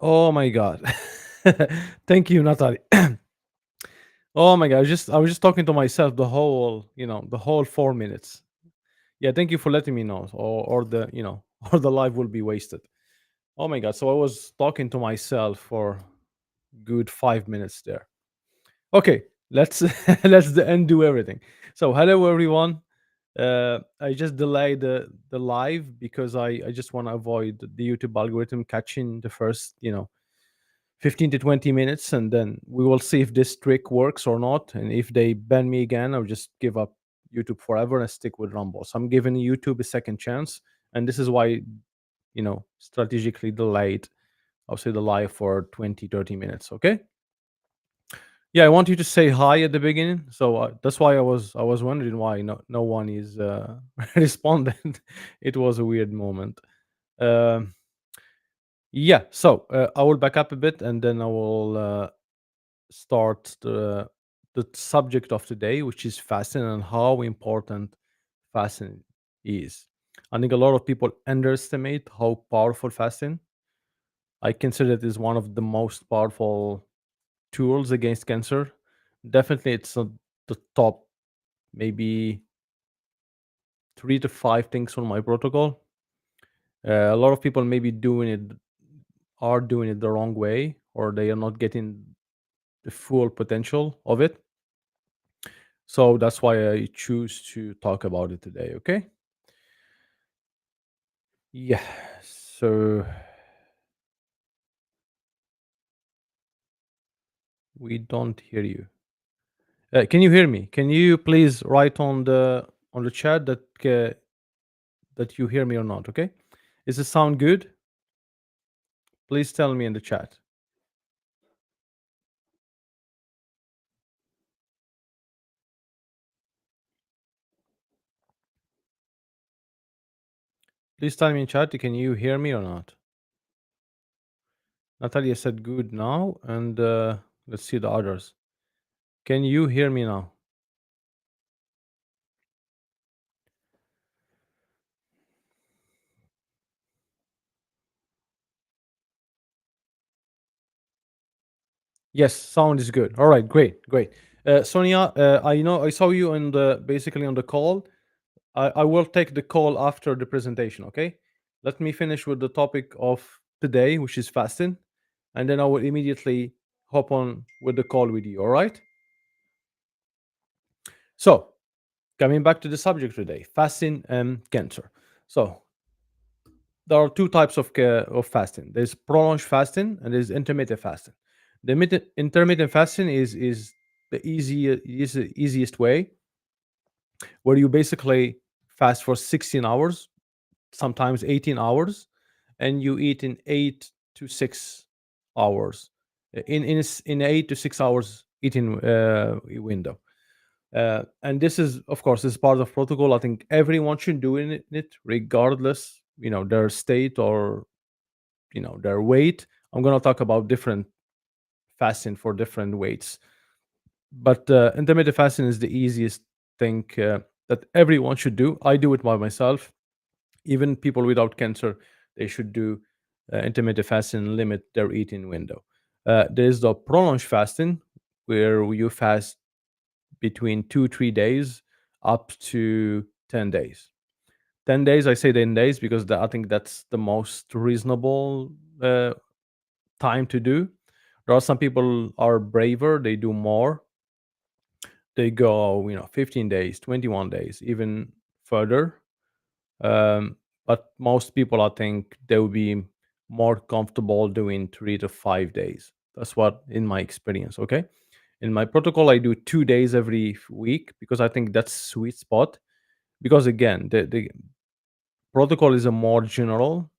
Oh my god. Thank you, Natalie. Oh my god, I was just talking to myself the whole, the whole 4 minutes. Yeah, thank you for letting me know, or the, or the live will be wasted. Oh my god, so I was talking to myself for good 5 minutes there. Okay, let's let's undo everything. So hello everyone. I just delayed the live because I just want to avoid the YouTube algorithm catching the first 15 to 20 minutes, and then we will see if this trick works or not. And if they ban me again, I'll just give up YouTube forever and stick with Rumble. So I'm giving YouTube a second chance, and this is why strategically delayed. I'll say the live for 20 30 minutes. Okay. Yeah, I want you to say hi at the beginning. So that's why I was wondering why no one is responding. It was a weird moment. Um, yeah, so I will back up a bit and then I will start the subject of today, which is fasting and how important fasting is. I think a lot of people underestimate how powerful fasting. I consider it is one of the most powerful tools against cancer. Definitely, it's not the top maybe 3 to 5 things on my protocol. A lot of people maybe doing it the wrong way, or they are not getting the full potential of it. So that's why I choose to talk about it today. Okay. Yeah. So we don't hear you. Can you hear me? Can you please write on the chat that you hear me or not? Okay. Is it sound good? Please tell me in the chat. Please tell me in chat. Can you hear me or not? Natalia said good now, and let's see the others. Can you hear me now? Yes, sound is good. All right, great, great. Sonia, I know I saw you on the basically on the call. I will take the call after the presentation. Okay, let me finish with the topic of today, which is fasting, and then I will immediately hop on with the call with you. All right. So coming back to the subject today, fasting and cancer. So there are two types of fasting. There's prolonged fasting and there's intermittent fasting. The intermittent fasting is the easiest way, where you basically fast for 16 hours, sometimes 18 hours, and you eat in 8 to 6 hours, in 8 to 6 hours eating window. And this is, of course, this is part of protocol. I think everyone should do it regardless, their state or their weight. I'm going to talk about different fasting for different weights, but intermittent fasting is the easiest thing that everyone should do. I do it by myself. Even people without cancer, they should do intermittent fasting and limit their eating window. There's the prolonged fasting, where you fast between 2 3 days up to 10 days. 10 days, I say 10 days because I think that's the most reasonable time to do. There are some people are braver, they do more. They go, 15 days, 21 days, even further. But most people, I think, they will be more comfortable doing 3 to 5 days. That's what in my experience. Okay. In my protocol, I do 2 days every week because I think that's sweet spot. Because again, the protocol is a more general,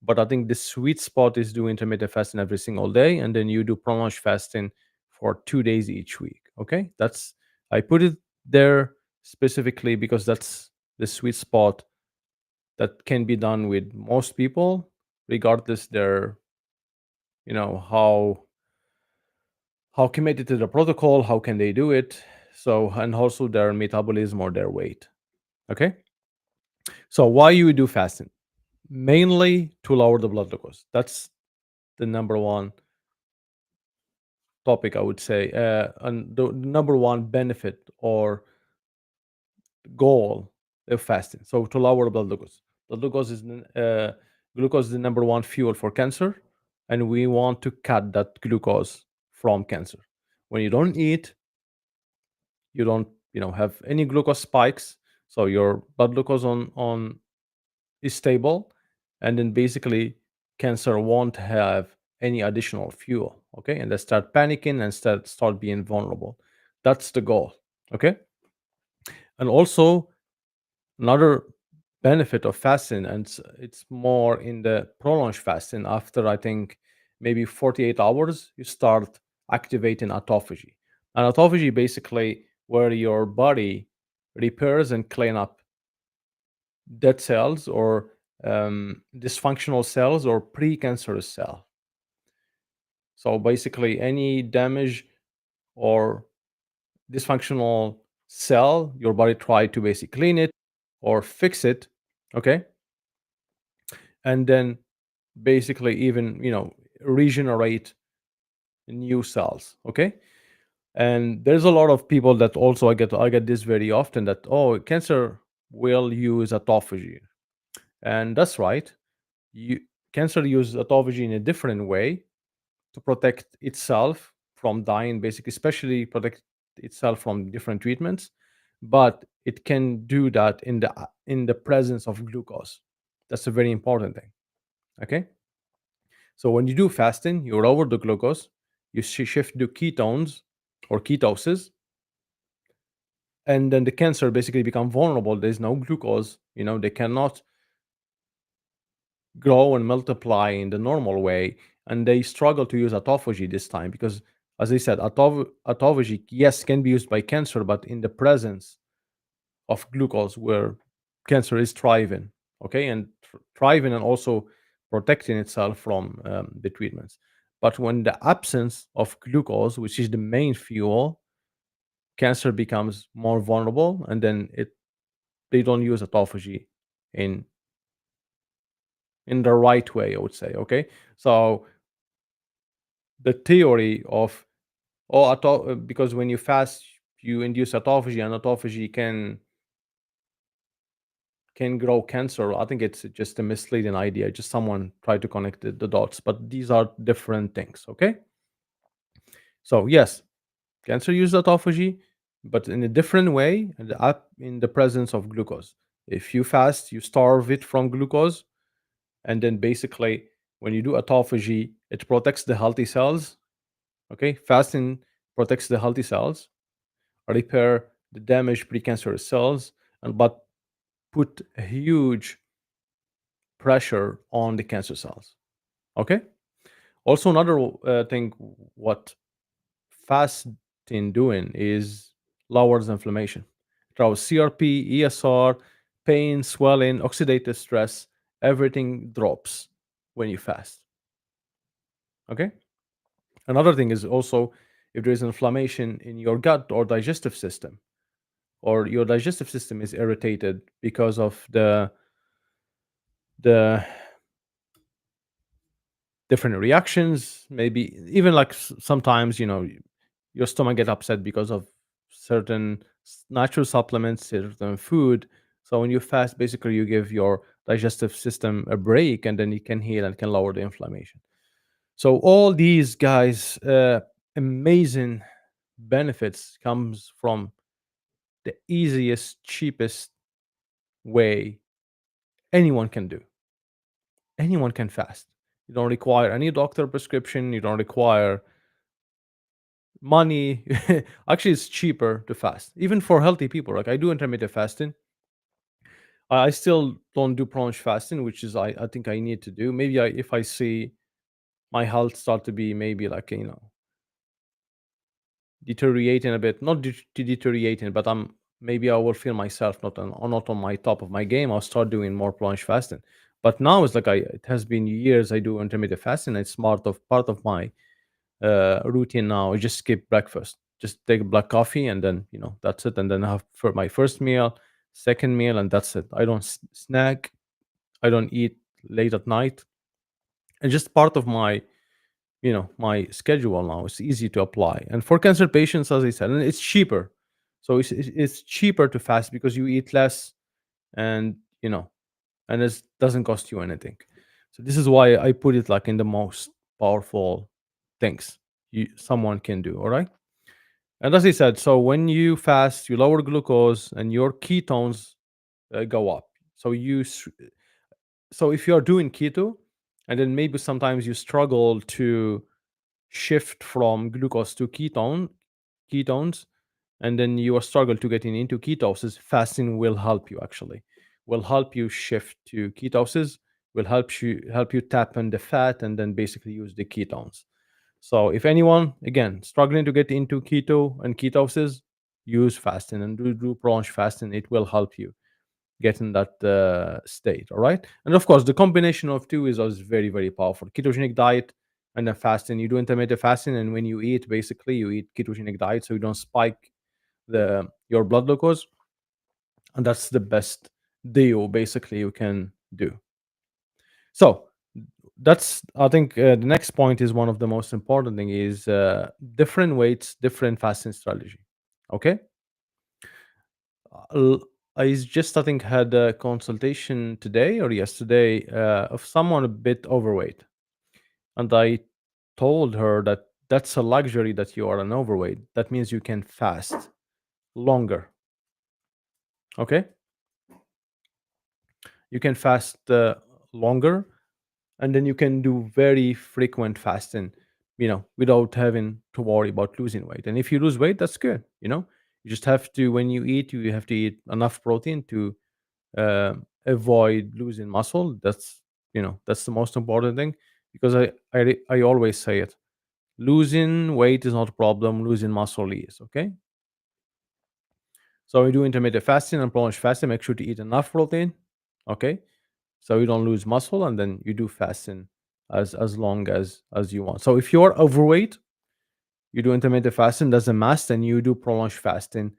but I think the sweet spot is do intermittent fasting every single day, and then you do prolonged fasting for 2 days each week. Okay, that's I put it there specifically because that's the sweet spot that can be done with most people, regardless their how committed to the protocol, how can they do it, so and also their metabolism or their weight. Okay, so why you do fasting? Mainly to lower the blood glucose. That's the number one topic, I would say, and the number one benefit or goal of fasting. So to lower blood glucose. Blood glucose is glucose is the number one fuel for cancer, and we want to cut that glucose from cancer. When you don't eat, you don't have any glucose spikes, so your blood glucose on is stable, and then basically cancer won't have any additional fuel. Okay, and they start panicking and start being vulnerable. That's the goal. Okay, and also another benefit of fasting, and it's more in the prolonged fasting. After, I think, maybe 48 hours, you start activating autophagy. And autophagy basically where your body repairs and clean up dead cells or dysfunctional cells or precancerous cell. So basically any damage or dysfunctional cell, your body try to basically clean it or fix it. Okay, and then basically even regenerate new cells. Okay, and there's a lot of people that also I get this very often, that, oh, cancer will use autophagy. And that's right. you Cancer uses autophagy in a different way to protect itself from dying, basically, especially protect itself from different treatments. But it can do that in the presence of glucose. That's a very important thing. Okay, so when you do fasting, you lower the glucose, you shift to ketones or ketosis, and then the cancer basically become vulnerable. There's no glucose, they cannot grow and multiply in the normal way, and they struggle to use autophagy this time because, as I said, autophagy, yes, can be used by cancer, but in the presence of glucose where cancer is thriving. Okay, and thriving and also protecting itself from the treatments. But when the absence of glucose, which is the main fuel, cancer becomes more vulnerable, and then they don't use autophagy in the right way, I would say. Okay, so the theory of, because when you fast, you induce autophagy, and autophagy can grow cancer. I think it's just a misleading idea. Just someone tried to connect the dots, but these are different things. Okay, so yes, cancer uses autophagy, but in a different way, and up in the presence of glucose. If you fast, you starve it from glucose, and then basically when you do autophagy, it protects the healthy cells. Okay, fasting protects the healthy cells, repair the damaged precancerous cells, and but put a huge pressure on the cancer cells. Okay, also another thing what fasting doing is lowers inflammation. It lowers CRP, ESR, pain, swelling, oxidative stress. Everything drops when you fast. Okay, another thing is also if there is inflammation in your gut or digestive system, or your digestive system is irritated because of the different reactions, maybe even like sometimes your stomach get upset because of certain natural supplements, certain food. So when you fast, basically you give your digestive system a break, and then it can heal and can lower the inflammation. So all these guys, amazing benefits comes from the easiest, cheapest way anyone can do. Anyone can fast. You don't require any doctor prescription. You don't require money. Actually, it's cheaper to fast, even for healthy people. Like I do intermittent fasting. I still don't do prolonged fasting, which is I think I need to do. Maybe if I see my health start to be maybe like deteriorating a bit, not deteriorating, but maybe I will feel myself not on my top of my game. I'll start doing more plunge fasting. But now it's like it has been years I do intermittent fasting. It's part of my routine now. I just skip breakfast, just take a black coffee, and then that's it. And then I have for my first meal, second meal, and that's it. I don't snack. I don't eat late at night, and just part of my my schedule now. It's easy to apply, and for cancer patients, as I said, and it's cheaper. So it's cheaper to fast because you eat less, and and it doesn't cost you anything. So this is why I put it like in the most powerful things someone can do. All right. And as I said, so when you fast, you lower glucose and your ketones go up. So so if you are doing keto, and then maybe sometimes you struggle to shift from glucose to ketones, and then you are struggle to getting into ketosis, fasting will help you actually. Will help you shift to ketosis, will help you tap on the fat and then basically use the ketones. So if anyone again struggling to get into keto and ketosis, use fasting and do prolonged fasting. It will help you get in that state. All right. And of course, the combination of two is very, very powerful. Ketogenic diet and then fasting. You do intermittent fasting, and when you eat, basically, you eat ketogenic diet so you don't spike your blood glucose. And that's the best deal basically you can do. So that's I think the next point is one of the most important thing is different weights, different fasting strategy. Okay. L- I just, I think, had a consultation today or yesterday of someone a bit overweight, and I told her that that's a luxury that you are an overweight. That means you can fast longer. Okay, you can fast longer, and then you can do very frequent fasting. Without having to worry about losing weight. And if you lose weight, that's good. You just have to when you eat, you have to eat enough protein to avoid losing muscle. That's the most important thing, because I always say it. Losing weight is not a problem. Losing muscle is. Okay. So we do intermittent fasting and prolonged fasting. Make sure to eat enough protein. Okay. So you don't lose muscle, and then you do fasting as long as you want. So if you're overweight, you do intermittent fasting. That's a must, and you do prolonged fasting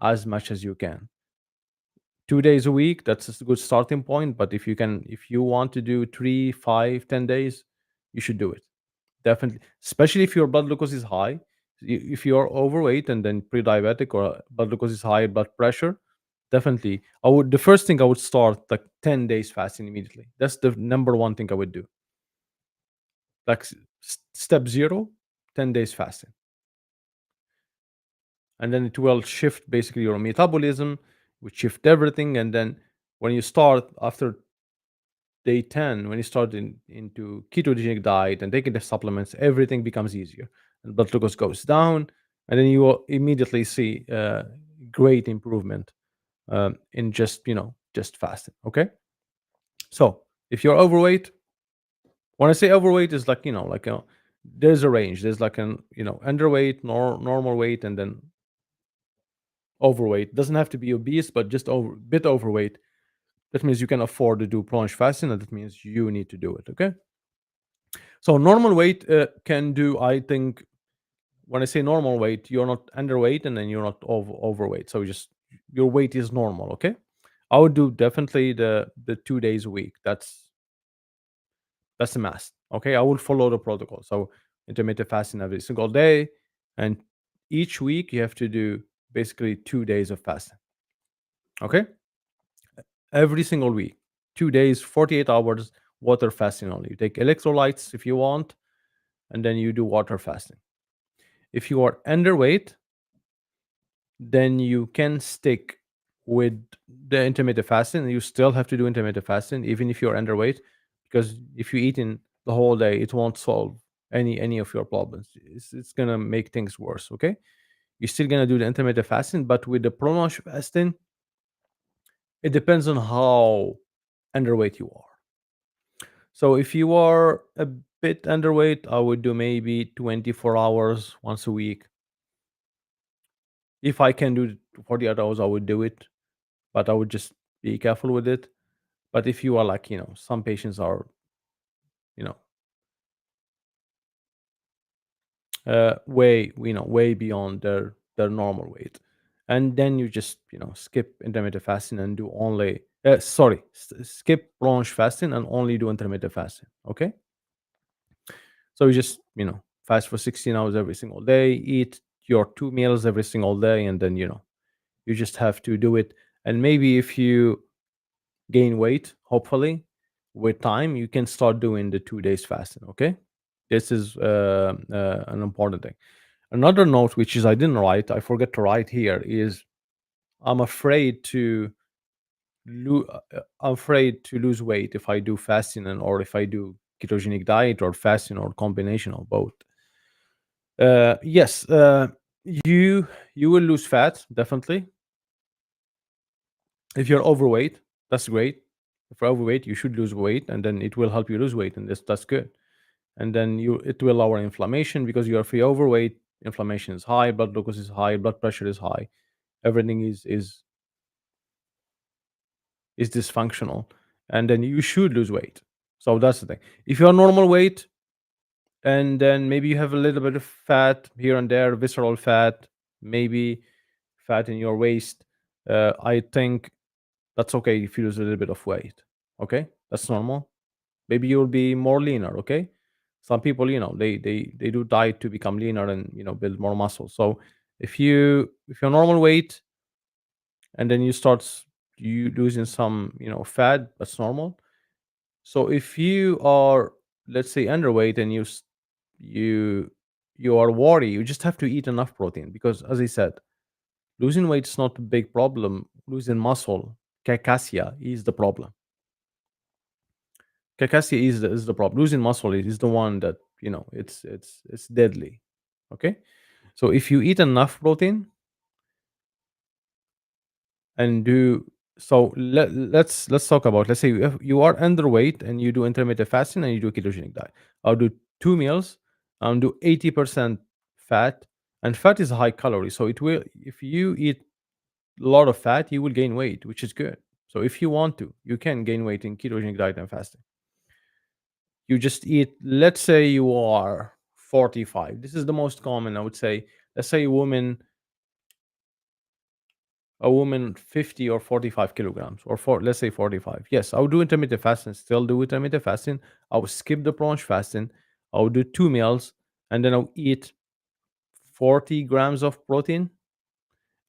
as much as you can. 2 days a week, that's a good starting point. But if you want to do 3, 5, 10 days, you should do it. Definitely, especially if your blood glucose is high. If you're overweight and then pre-diabetic, or blood glucose is high, blood pressure, definitely. The first thing I would start like 10 days fasting immediately. That's the number one thing I would do. Like step zero, 10 days fasting. And then it will shift basically your metabolism, would shift everything. And then when you start after day 10, when you start into ketogenic diet and taking the supplements, everything becomes easier, and blood glucose goes down, and then you will immediately see great improvement in just fasting. Okay. So if you're overweight, when I say overweight, is like there's a range. There's like an underweight, normal weight, and then overweight. Doesn't have to be obese, but just bit overweight. That means you can afford to do prolonged fasting, and that means you need to do it. Okay. So normal weight can do, I think, when I say normal weight, you're not underweight and then you're not overweight. So just your weight is normal. Okay. I would do definitely the 2 days a week. That's a must. Okay. I will follow the protocol. So intermittent fasting every single day. And each week you have to do basically 2 days of fasting. Okay. Every single week, 2 days, 48 hours, water fasting only. You take electrolytes if you want, and then you do water fasting. If you are underweight, then you can stick with the intermittent fasting. You still have to do intermittent fasting even if you're underweight, because if you eat in the whole day, it won't solve any of your problems. It's gonna make things worse. Okay, you're still gonna do the intermittent fasting, but with the prolonged fasting, it depends on how underweight you are. So if you are a bit underweight, I would do maybe 24 hours once a week. If I can do 48 hours, I would do it, but I would just be careful with it. But if you are like, some patients are, you know, way beyond their normal weight, and then you just, skip intermittent fasting and do only, skip prolonged fasting and only do intermittent fasting. Okay. So you just, fast for 16 hours every single day, eat your two meals every single day, and then, you just have to do it. And maybe if you gain weight, hopefully, with time, you can start doing the 2 days fasting. Okay. This is an important thing. Another note, which is I didn't write, I forget to write here, is I'm afraid to afraid to lose weight if I do fasting or if I do ketogenic diet or fasting or combination of both. Yes, you you will lose fat definitely if you're overweight. That's great. If you're overweight, you should lose weight, and then it will help you lose weight, and that's good. And then it will lower inflammation because if you're overweight, inflammation is high, blood glucose is high, blood pressure is high, everything is dysfunctional, and then you should lose weight. So that's the thing. If you're normal weight, and then maybe you have a little bit of fat here and there, visceral fat, maybe fat in your waist, I think that's okay if you lose a little bit of weight. Okay, that's normal. Maybe you'll be more leaner. Okay, some people, they do diet to become leaner and build more muscle. So if you're normal weight and then you start you losing some fat, that's normal. So if you are, let's say, underweight and you you are worried, you just have to eat enough protein because, as I said, losing weight is not a big problem. Losing muscle, cachexia, is the problem. Cachexia is the problem. Losing muscle is the one that it's deadly. Okay, so if you eat enough protein and do so, let's talk about, let's say if you are underweight and you do intermittent fasting and you do ketogenic diet. I'll do two meals and do 80% fat, and fat is high calorie, so it will, if you eat a lot of fat, you will gain weight, which is good. So if you want to, you can gain weight in ketogenic diet and fasting. You just eat, let's say you are 45, this is the most common, I would say. Let's say a woman 50 or 45 kilograms, or let's say 45. Yes, I would do intermittent fasting, still do intermittent fasting. I would skip the brunch fasting. I would do two meals, and then I'll eat 40 grams of protein,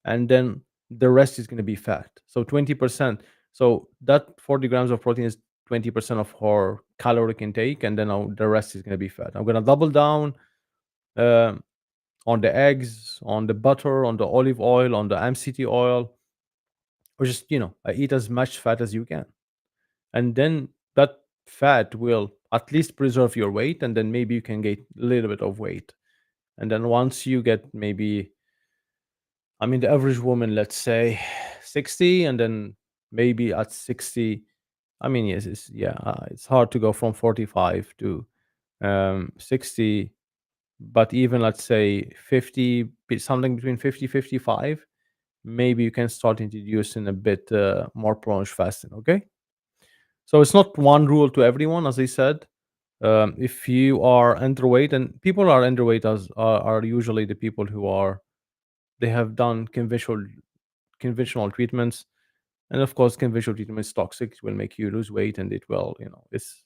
and then the rest is going to be fat. So 20%. So that 40 grams of protein is 20% of her caloric intake, and then the rest is going to be fat. I'm going to double down um on the eggs, on the butter, on the olive oil, on the MCT oil, or just I eat as much fat as you can, and then that fat will at least preserve your weight, and then maybe you can get a little bit of weight. And then once you get, maybe, I mean, the average woman, let's say 60, and then maybe at 60, I mean, yes, it's hard to go from 45 to 60, but even let's say 50, something between 50 55, maybe you can start introducing a bit more prolonged fasting. Okay, so it's not one rule to everyone, as I said. If you are underweight, and people are underweight are usually the people who are, they have done conventional treatments, and of course conventional treatment is toxic. It will make you lose weight, and it will, it's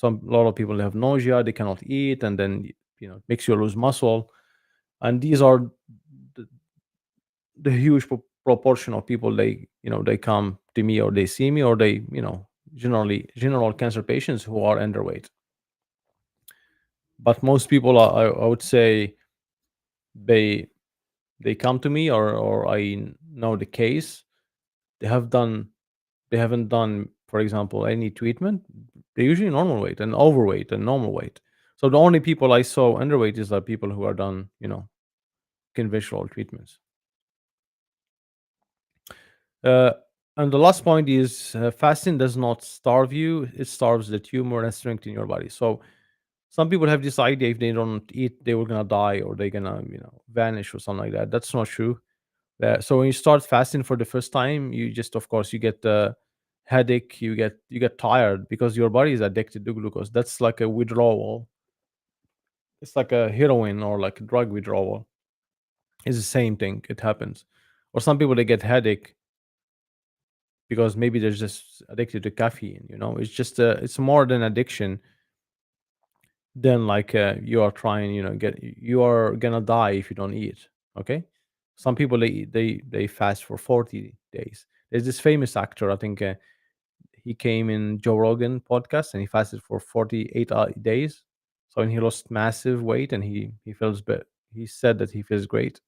a lot of people have nausea, they cannot eat, and then it makes you lose muscle. And these are the, the huge proportion of people, they come to me, or they see me, or they, generally general cancer patients who are underweight. But most people are, I would say, they they come to me, or I know the case, they have done they haven't done, for example, any treatment. They're usually normal weight and overweight and normal weight. So the only people I saw underweight is the people who are done, conventional treatments. Uh, and the last point is, fasting does not starve you; it starves the tumor and strength in your body. So some people have this idea, if they don't eat, they were gonna die, or they're gonna, vanish or something like that. That's not true. So when you start fasting for the first time, you just, of course, you get headache, you get tired because your body is addicted to glucose. That's like a withdrawal. It's like a heroin or like a drug withdrawal. It's the same thing. It happens. Or some people, they get headache because maybe they're just addicted to caffeine. It's just it's more than addiction. then like you are trying, get you are gonna die if you don't eat. Okay, some people they fast for 40 days. There's this famous actor, I think he came in Joe Rogan podcast and he fasted for 48 days. So and he lost massive weight and he feels better. He said that he feels great.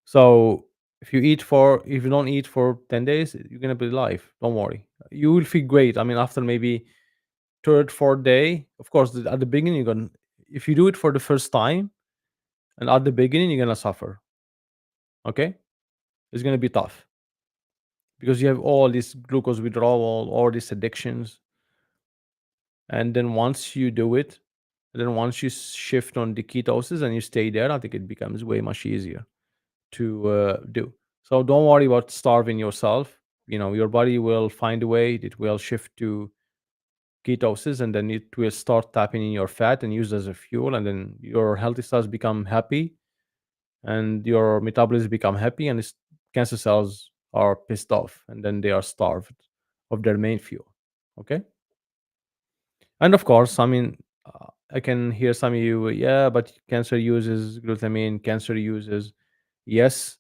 So if you don't eat for 10 days, you're gonna be alive. Don't worry. You will feel great. I mean, after maybe third, fourth day, of course, at the beginning you're gonna, if you do it for the first time and at the beginning you're gonna suffer. Okay? It's gonna be tough because you have all this glucose withdrawal, all these addictions. And then once you do it, and then once you shift on the ketosis and you stay there, I think it becomes way much easier to do. So don't worry about starving yourself. Your body will find a way. It will shift to ketosis, and then it will start tapping in your fat and use as a fuel, and then your healthy cells become happy, and your metabolism become happy, and cancer cells are pissed off, and then they are starved of their main fuel. Okay. And of course, I mean, I can hear some of you, yeah, but cancer uses glutamine, cancer uses, yes,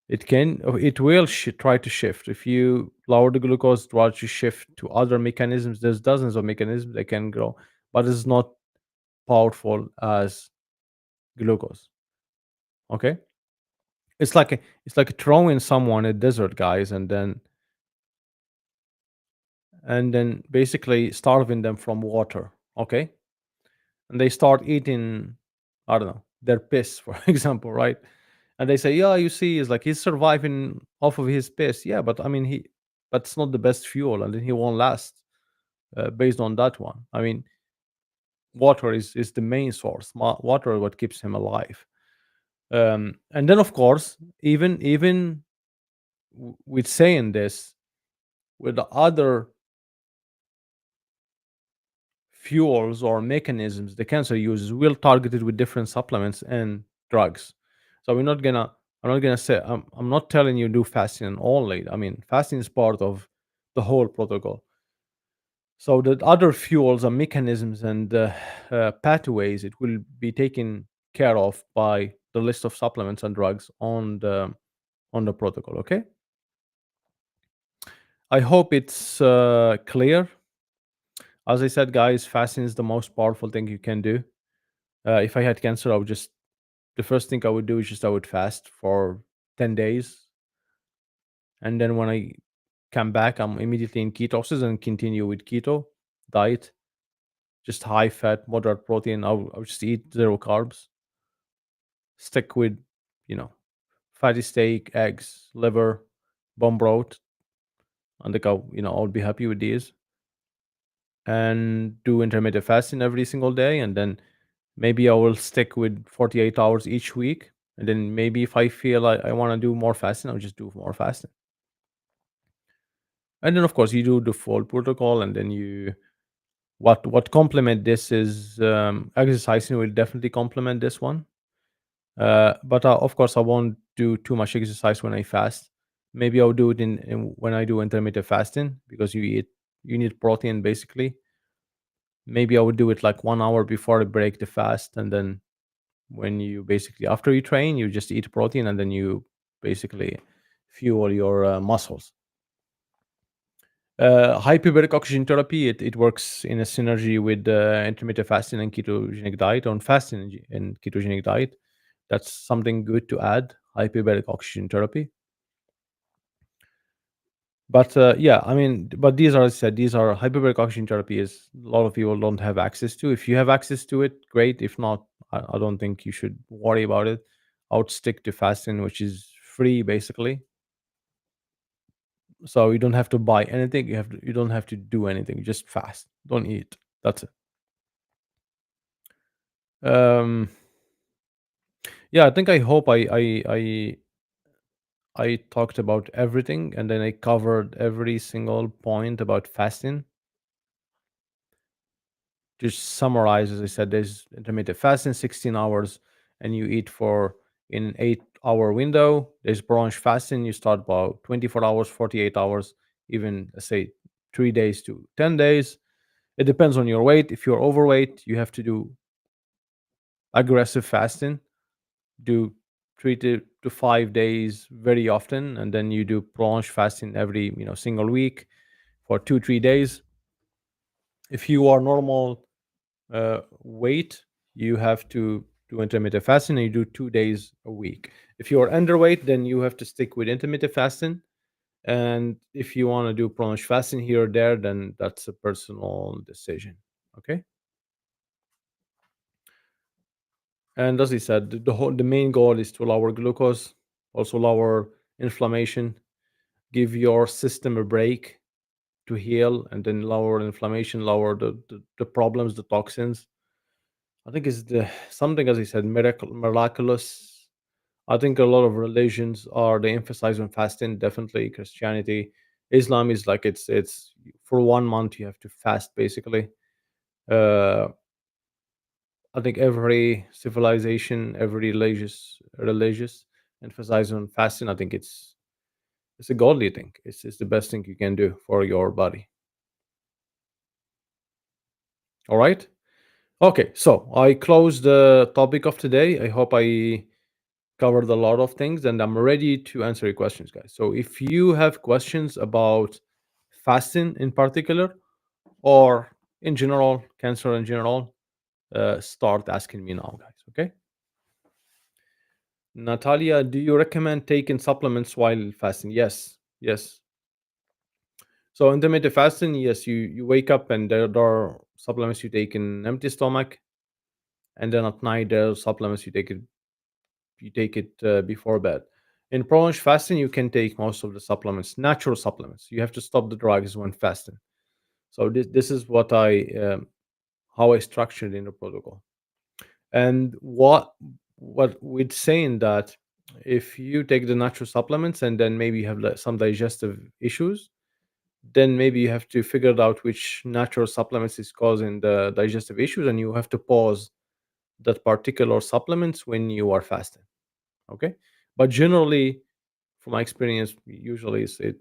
it can, it will try to shift. If you lower the glucose, try to shift to other mechanisms. There's dozens of mechanisms that can grow, but it's not powerful as glucose. Okay. It's like throwing someone a desert, guys, and then basically starving them from water. Okay. And they start eating, I don't know, their piss, for example, right? And they say, yeah, you see, it's like he's surviving off of his piss. Yeah, but I mean, but it's not the best fuel, and then he won't last based on that one. I mean, water is the main source. Water is what keeps him alive. And then, of course, even with saying this, with the other fuels or mechanisms the cancer uses, we'll target it with different supplements and drugs. So I'm not gonna say, I'm not telling you do fasting only. I mean, fasting is part of the whole protocol. So the other fuels and mechanisms and pathways, it will be taken care of by the list of supplements and drugs on the protocol. Okay. I hope it's clear. As I said, guys, fasting is the most powerful thing you can do. If I had cancer, I would just the first thing I would do is just I would fast for 10 days. And then when I come back, I'm immediately in ketosis and continue with keto diet, just high fat, moderate protein. I'll just eat zero carbs, stick with, you know, fatty steak, eggs, liver, bone broth. I think I'll be happy with these and do intermittent fasting every single day. And then maybe I will stick with 48 hours each week. And then maybe if I feel like I want to do more fasting, I'll just do more fasting. And then of course you do the full protocol, and then what complement this is exercising will definitely complement this one. But of course I won't do too much exercise when I fast. Maybe I'll do it in when I do intermittent fasting, because you need protein basically. Maybe I would do it like 1 hour before I break the fast, and then when you basically after you train, you just eat protein, and then you basically fuel your muscles. Hyperbaric oxygen therapy, it works in a synergy with intermittent fasting and ketogenic diet. On fasting and ketogenic diet, that's something good to add, hyperbaric oxygen therapy. But yeah, I mean, but these are, as I said, these are hyperbaric oxygen therapy is a lot of people don't have access to. If you have access to it, great. If not, I don't think you should worry about it. I would stick to fasting, which is free basically. So you don't have to buy anything. You don't have to do anything. Just fast. Don't eat. That's it. Um, yeah, I think I hope I talked about everything, and then I covered every single point about fasting. Just summarize, as I said, there's intermittent fasting, 16 hours, and you eat for in an 8 hour window. There's brunch fasting, you start about 24 hours, 48 hours, even let's say 3 days to 10 days. It depends on your weight. If you're overweight, you have to do aggressive fasting, do 3 to 5 days very often, and then you do prolonged fasting every single week for 2 3 days. If you are normal weight, you have to do intermittent fasting and you do 2 days a week. If you are underweight, then you have to stick with intermittent fasting. And if you want to do prolonged fasting here or there, then that's a personal decision. Okay. And as I said, the main goal is to lower glucose, also lower inflammation, give your system a break to heal, and then lower inflammation, lower the problems, the toxins. I think is the something, as I said, miraculous. I think a lot of religions are they emphasize on fasting. Definitely, Christianity, Islam is like it's for 1 month you have to fast basically. Uh, I think every civilization, every religious emphasize on fasting. I think it's a godly thing. It's the best thing you can do for your body. All right. Okay, so I close the topic of today. I hope I covered a lot of things and I'm ready to answer your questions, guys. So if you have questions about fasting in particular or in general, cancer in general, start asking me now, guys. Okay. Natalia, do you recommend taking supplements while fasting? Yes. Yes. So intermittent fasting, yes, you wake up and there are supplements you take in empty stomach, and then at night there are supplements you take it before bed. In prolonged fasting, you can take most of the supplements, natural supplements. You have to stop the drugs when fasting. So this is what I how I structured in the protocol. And what we'd saying that if you take the natural supplements and then maybe you have like, some digestive issues, then maybe you have to figure out which natural supplements is causing the digestive issues, and you have to pause that particular supplements when you are fasting. Okay, but generally, from my experience, usually it's it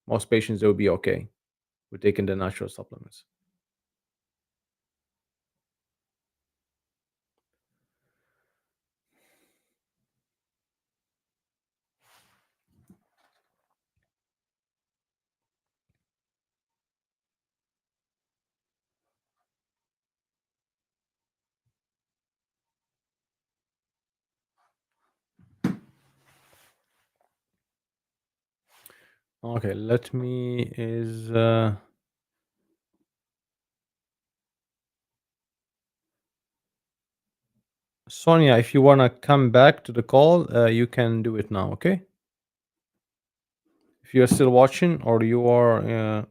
most patients they will be okay with taking the natural supplements. Okay, let me is Sonia, if you wanna come back to the call, you can do it now. Okay, if you're still watching or you are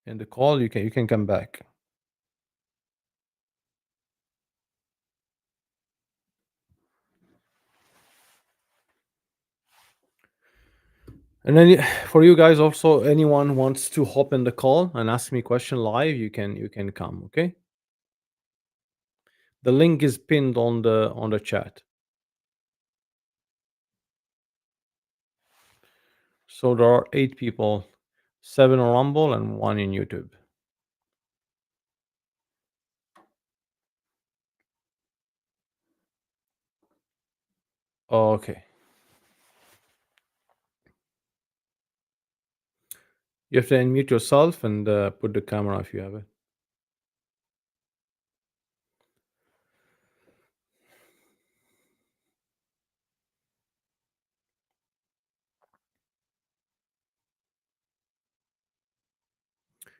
in the call, you can come back. And then for you guys also, anyone wants to hop in the call and ask me question live, you can come. Okay, the link is pinned on the chat. So there are 8 people, 7 on Rumble and 1 in YouTube. Okay, you have to unmute yourself and put the camera if you have it.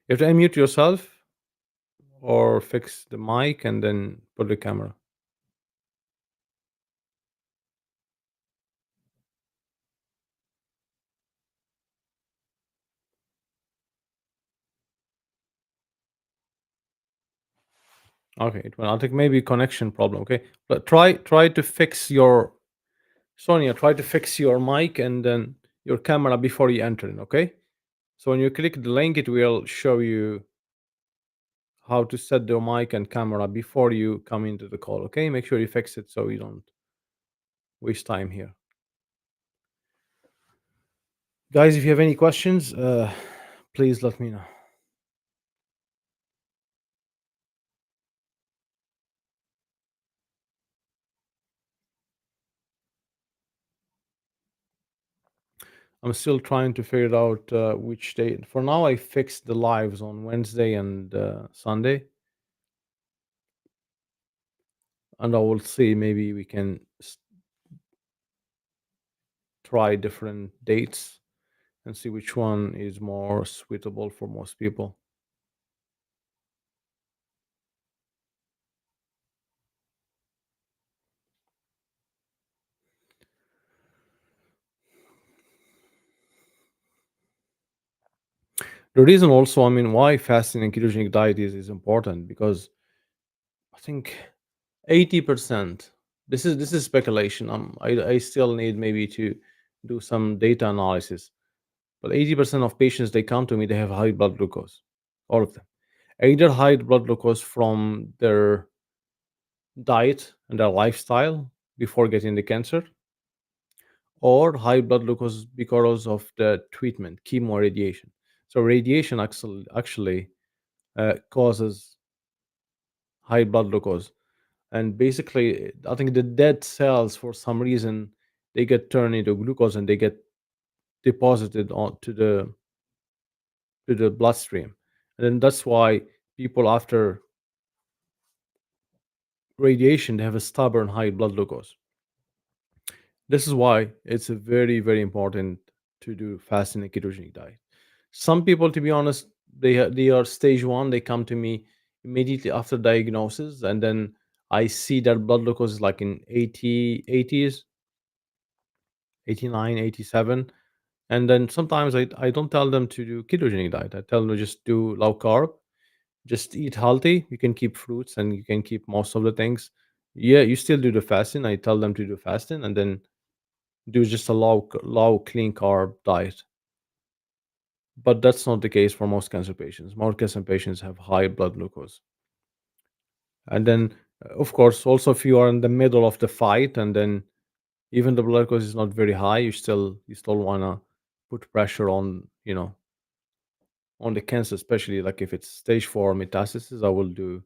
You have to unmute yourself or fix the mic and then put the camera. Okay, it went. I think maybe connection problem. Okay, but try to fix your Sonia. Try to fix your mic and then your camera before you enter it. Okay, so when you click the link, it will show you how to set the mic and camera before you come into the call. Okay, make sure you fix it so you don't waste time here. Guys, if you have any questions, please let me know. I'm still trying to figure it out which day. For now, I fixed the lives on Wednesday and Sunday, and I will see. Maybe we can try different dates and see which one is more suitable for most people. The reason also, I mean, why fasting and ketogenic diet is important because I think 80%. This is speculation. I still need maybe to do some data analysis. But 80% of patients they come to me, they have high blood glucose, all of them. Either high blood glucose from their diet and their lifestyle before getting the cancer, or high blood glucose because of the treatment, chemo radiation. So radiation actually causes high blood glucose, and basically, I think the dead cells for some reason they get turned into glucose and they get deposited on to the bloodstream, and then that's why people after radiation they have a stubborn high blood glucose. This is why it's a very important to do fasting and ketogenic diet. Some people, to be honest, they are stage one. They come to me immediately after diagnosis, and then I see their blood glucose is like in 80s, 89, 87. And then sometimes I don't tell them to do ketogenic diet. I tell them to just do low carb, just eat healthy. You can keep fruits and you can keep most of the things. Yeah, you still do the fasting. I tell them to do fasting and then do just a low clean carb diet. But that's not the case for most cancer patients. Most cancer patients have high blood glucose. And then, of course, also if you are in the middle of the fight and then even the blood glucose is not very high, you still wanna put pressure on the cancer, especially like if it's stage four metastasis. I will do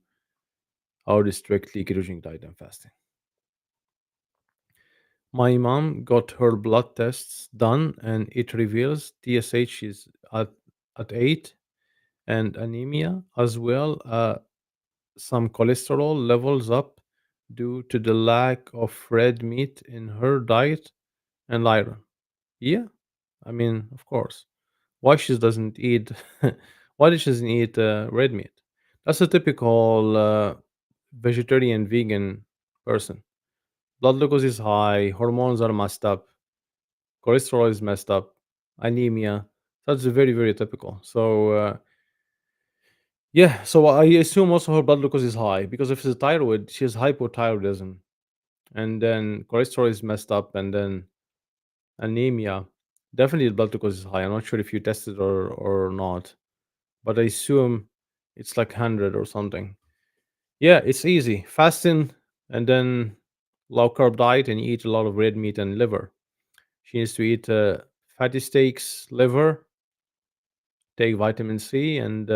strictly ketogenic diet and fasting. My mom got her blood tests done and it reveals TSH is at 8 and anemia as well. Some cholesterol levels up due to the lack of red meat in her diet and iron. Yeah, I mean, of course. Why she doesn't eat? Why does she doesn't eat red meat? That's a typical vegetarian vegan person. Blood glucose is high, hormones are messed up, cholesterol is messed up, anemia. That's very typical. So yeah, so I assume also her blood glucose is high because if it's thyroid, she has hypothyroidism, and then cholesterol is messed up, and then anemia. Definitely, the blood glucose is high. I'm not sure if you tested or not, but I assume it's like 100 or something. Yeah, it's easy. Fasting and then low carb diet and eat a lot of red meat and liver. She needs to eat fatty steaks, liver, take vitamin C, and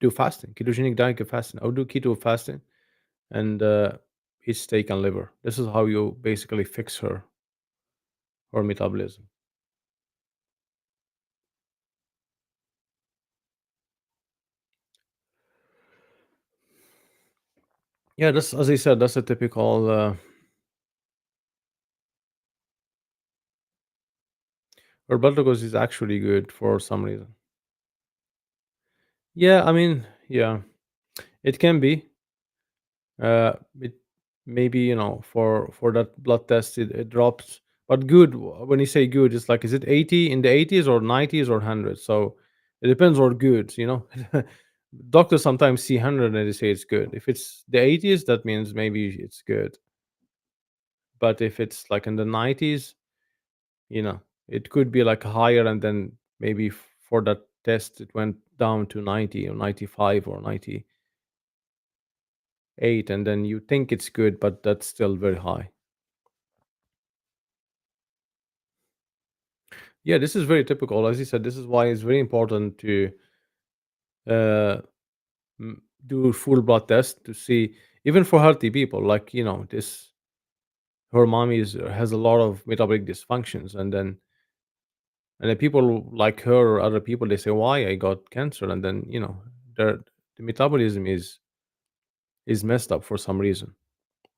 do fasting. Ketogenic diet and fasting. I would do keto fasting and eat steak and liver. This is how you basically fix her metabolism. Yeah, that's as I said. That's a typical. Her blood glucose is actually good for some reason. Yeah, I mean, yeah, it can be. It maybe for that blood test it drops, but good. When you say good, it's like is it 80 in the 80s or 90s or 100? So it depends on good. Doctors sometimes see 100 and they say it's good. If it's the 80s, that means maybe it's good. But if it's like in the 90s, it could be like higher, and then maybe for that test it went down to 90 or 95 or 98, and then you think it's good, but that's still very high. Yeah, this is very typical. As you said, this is why it's very important to uh, do full blood test to see, even for healthy people, like, this, her mommy has a lot of metabolic dysfunctions, and then people like her or other people, they say, why I got cancer, and then their the metabolism is messed up for some reason.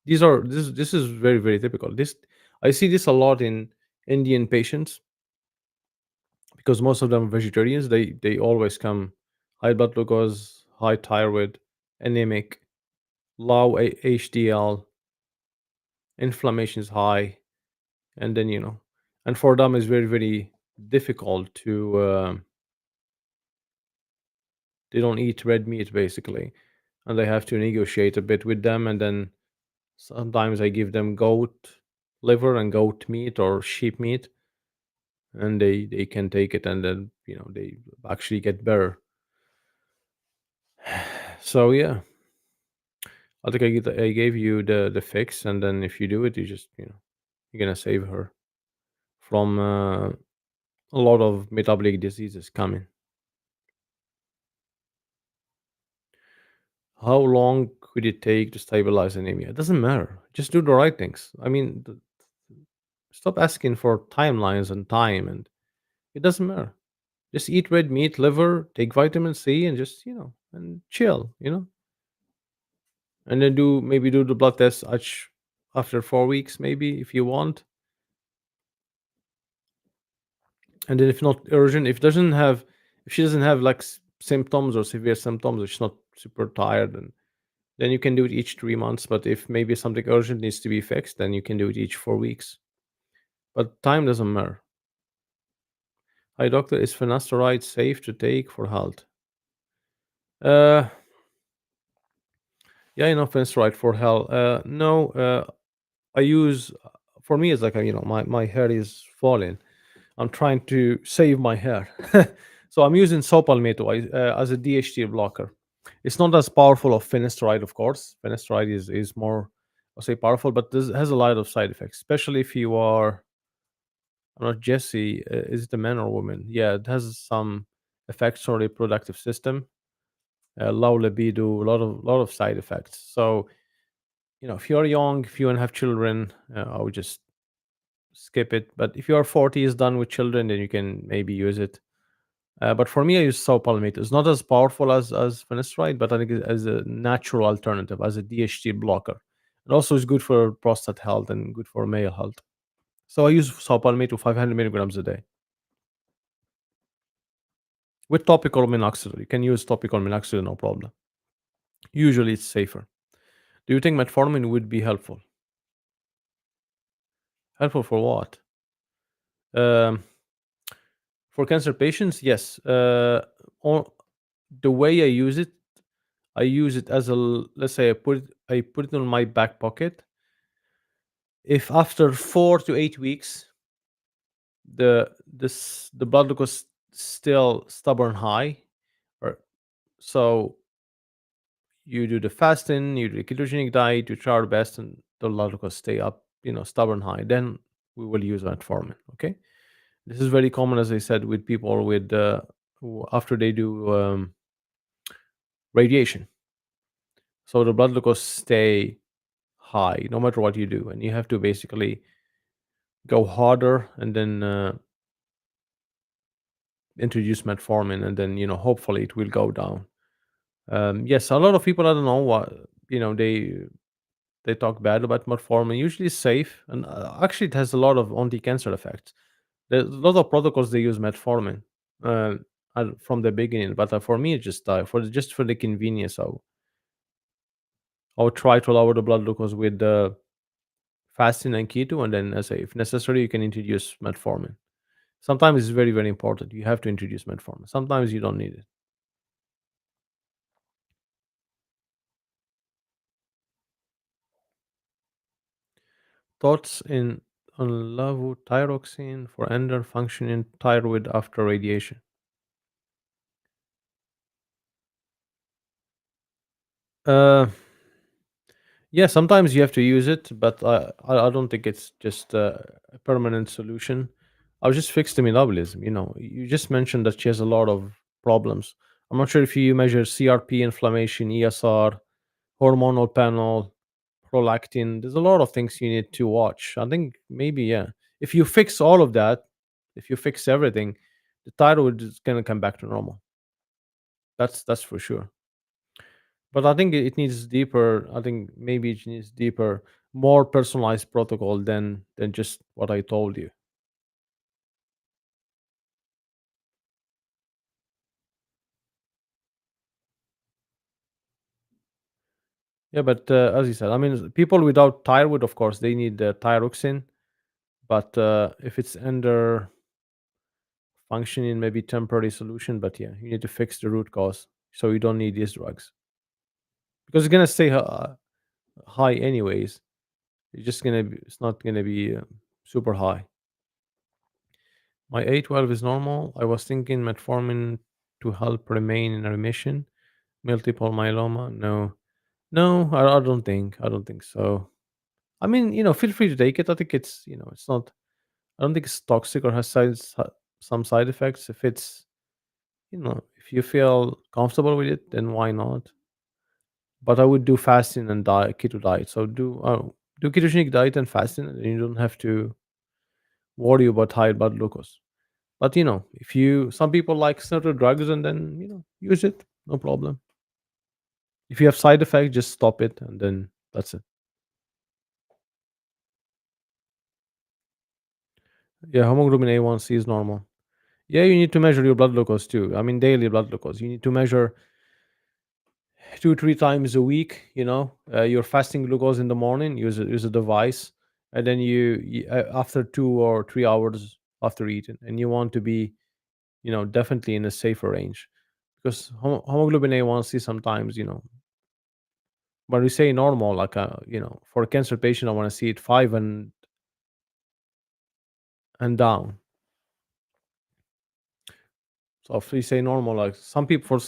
This is very, very typical. This I see this a lot in Indian patients, because most of them are vegetarians. They always come high blood glucose, high thyroid, anemic, low HDL, inflammation is high, and then and for them it's very, very difficult to they don't eat red meat basically, and I have to negotiate a bit with them, and then sometimes I give them goat liver and goat meat or sheep meat, and they can take it, and then they actually get better. So yeah, I think I gave you the fix, and then if you do it, you just you're gonna save her from a lot of metabolic diseases coming. How long could it take to stabilize anemia? It doesn't matter. Just do the right things. I mean, stop asking for timelines and time, and it doesn't matter. Just eat red meat, liver, take vitamin C, and just and chill. And then do the blood test after 4 weeks, maybe if you want. And then if not urgent, if she doesn't have like symptoms or severe symptoms, or she's not super tired, and then you can do it each 3 months. But if maybe something urgent needs to be fixed, then you can do it each 4 weeks. But time doesn't matter. Hi doctor, is finasteride safe to take for health? Uh yeah, finasteride for health. No, I use for me it's like my hair is falling. I'm trying to save my hair. So I'm using Sopalmeto as a DHT blocker. It's not as powerful of finasteride, of course. Finasteride is more, I'll say, powerful, but this has a lot of side effects, especially if you are, I'm not Jesse, is it a man or woman? Yeah, it has some effects on the reproductive system, low libido, a lot of side effects. So, if you're young, if you don't have children, I would just skip it. But if you are 40 is done with children, then you can maybe use it. But for me, I use saw palmate. It's not as powerful as finasteride, but I think as a natural alternative, as a DHT blocker. It also is good for prostate health and good for male health. So I use saw palmate to 500 milligrams a day with topical minoxidil. You can use topical minoxidil, no problem. Usually, it's safer. Do you think metformin would be helpful? Helpful for what? Um, for cancer patients, yes. The way I use it as let's say I put it on my back pocket. If after 4 to 8 weeks the blood glucose still stubborn high, or so you do the fasting, you do the ketogenic diet, you try our best, and the blood glucose stay up, stubborn high, then we will use metformin. Okay, this is very common, as I said, with people with after they do radiation. So the blood glucose stay high no matter what you do, and you have to basically go harder, and then introduce metformin, and then hopefully it will go down. Yes, a lot of people, I don't know what, they talk bad about metformin. Usually it's safe, and actually it has a lot of anti-cancer effects. There's a lot of protocols they use metformin uh, from the beginning, but for me it's just for the convenience. I'll try to lower the blood glucose with the fasting and keto, and then, as I say, if necessary, you can introduce metformin. Sometimes it's very, very important. You have to introduce metformin. Sometimes you don't need it. Thoughts in on levothyroxine for under functioning thyroid after radiation? Uh, yeah, sometimes you have to use it, but I don't think it's just a permanent solution. I'll just fix the metabolism. You just mentioned that she has a lot of problems. I'm not sure if you measure CRP, inflammation, ESR, hormonal panel, prolactin. There's a lot of things you need to watch. I think maybe, yeah. If you fix all of that, if you fix everything, the thyroid is gonna come back to normal. That's for sure. But I think it needs deeper. I think maybe it needs deeper, more personalized protocol than just what I told you. Yeah, but as you said, I mean, people without thyroid, of course, they need thyroxine. But if it's under functioning, maybe temporary solution. But yeah, you need to fix the root cause, so you don't need these drugs because it's gonna stay high anyways. It's not gonna be super high. My A12 is normal. I was thinking metformin to help remain in remission. Multiple myeloma, no, no, I don't think so. I mean, feel free to take it. I think it's not. I don't think it's toxic or has some side effects. If you feel comfortable with it, then why not? But I would do fasting and keto diet. So do ketogenic diet and fasting, and you don't have to worry about high blood glucose. But if you some people like certain drugs, and then use it, no problem. If you have side effects, just stop it, and then that's it. Yeah, hemoglobin A1C is normal. Yeah, you need to measure your blood glucose too. I mean, daily blood glucose. You need to measure 2 3 times a week. Your fasting glucose in the morning. Use a device, and then after 2 or 3 hours after eating, and you want to be definitely in a safer range, because hemoglobin A1C sometimes when we say normal, like for a cancer patient, I want to see it 5 and down. So if we say normal, like some people,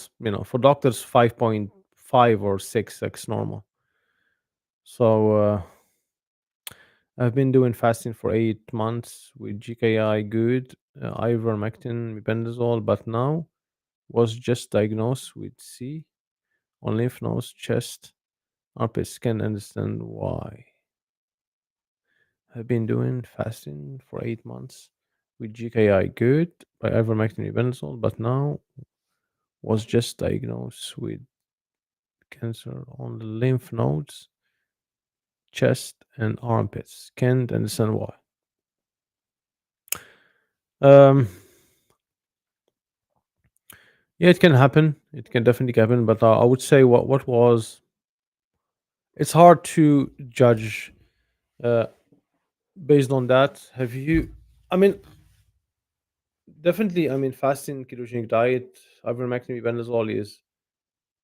for doctors, 5.5 or 6, that's normal. So I've been doing fasting for 8 months with GKI, good, ivermectin, mebendazole, but now was just diagnosed with C on lymph nodes, chest, armpits. Can understand why. I've been doing fasting for 8 months with GKI, good, by ivermectin, mebendazole, but now was just diagnosed with cancer on the lymph nodes, chest, and armpits. Can't understand why. Um, yeah, it can happen. It can definitely happen. But I would say what was. It's hard to judge uh, based on that. Have you? I mean, definitely. I mean, fasting, ketogenic diet, ivermectin, benzol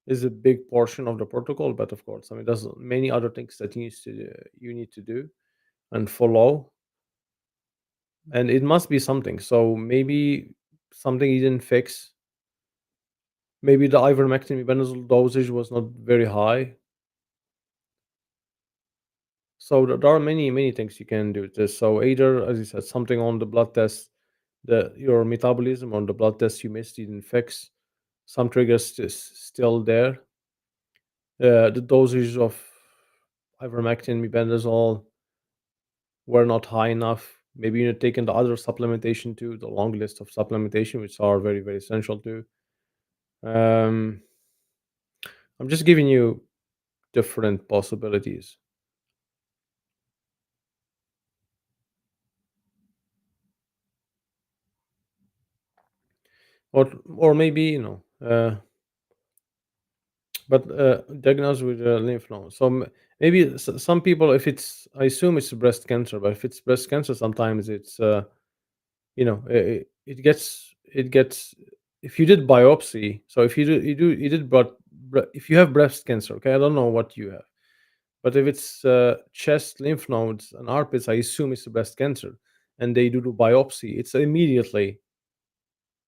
is a big portion of the protocol. But of course, I mean, there's many other things that you need to do and follow, and it must be something. So maybe something you didn't fix. Maybe the ivermectin benzoyl dosage was not very high. So there are many things you can do with this. So either, as you said, something on the blood test, your metabolism on the blood test you missed, you didn't fix. Some triggers is still there. The dosage of ivermectin, mebendazole were not high enough. Maybe you're taking the other supplementation too, the long list of supplementation, which are very essential too. Um, I'm just giving you different possibilities. Or maybe but diagnosed with lymph node. So maybe some people, if it's, I assume it's breast cancer, but if it's breast cancer, sometimes it's it gets, if you did biopsy. So if you did, but if you have breast cancer, okay, I don't know what you have, but if it's chest, lymph nodes, and armpits, I assume it's breast cancer, and they do the biopsy, it's immediately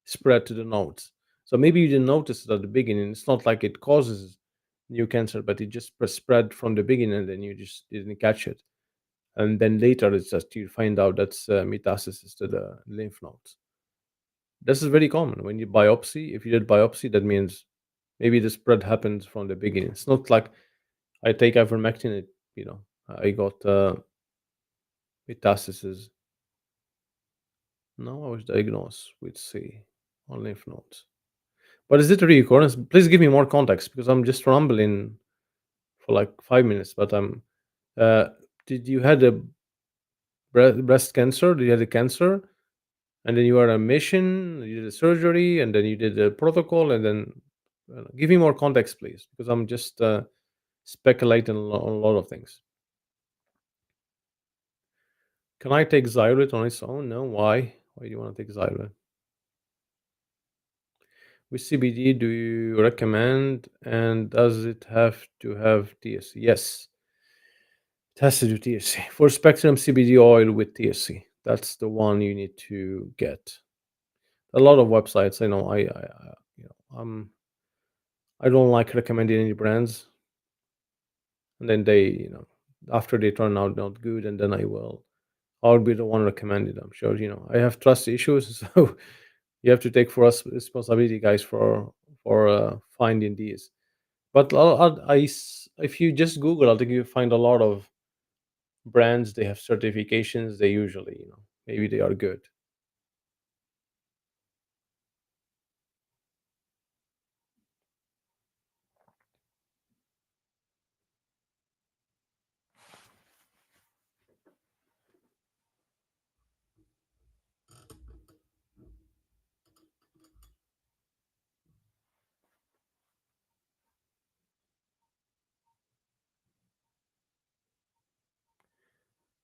spread to the nodes. So maybe you didn't notice it at the beginning. It's not like it causes new cancer, but it just spread from the beginning, and then you just didn't catch it. and then later it's just you find out that's metastasis to the lymph nodes. This is very common when you biopsy. If you did biopsy, that means maybe the spread happens from the beginning. It's not like I take ivermectin, I got metastasis. No, I was diagnosed with C on lymph nodes. But is it a recurrence? Please give me more context because I'm just rambling for like 5 minutes. But uh, did you had a breast cancer? Did you had a cancer? And then you are on a mission, you did a surgery, and then you did a protocol, and then give me more context, please, because I'm just speculating on a lot of things. Can I take Xyrate on its own? No. Why? Why do you want to take Xyrate? With CBD, do you recommend? And does it have to have THC? Yes, it has to do THC. For Spectrum CBD oil with THC, that's the one you need to get. A lot of websites, I know. I don't like recommending any brands, and then they, after they turn out not good, and then I'll be the one recommended. I'm sure, I have trust issues, so you have to take for us responsibility, guys, for finding these. But if you just Google, I think you find a lot of brands. They have certifications. They usually, maybe they are good.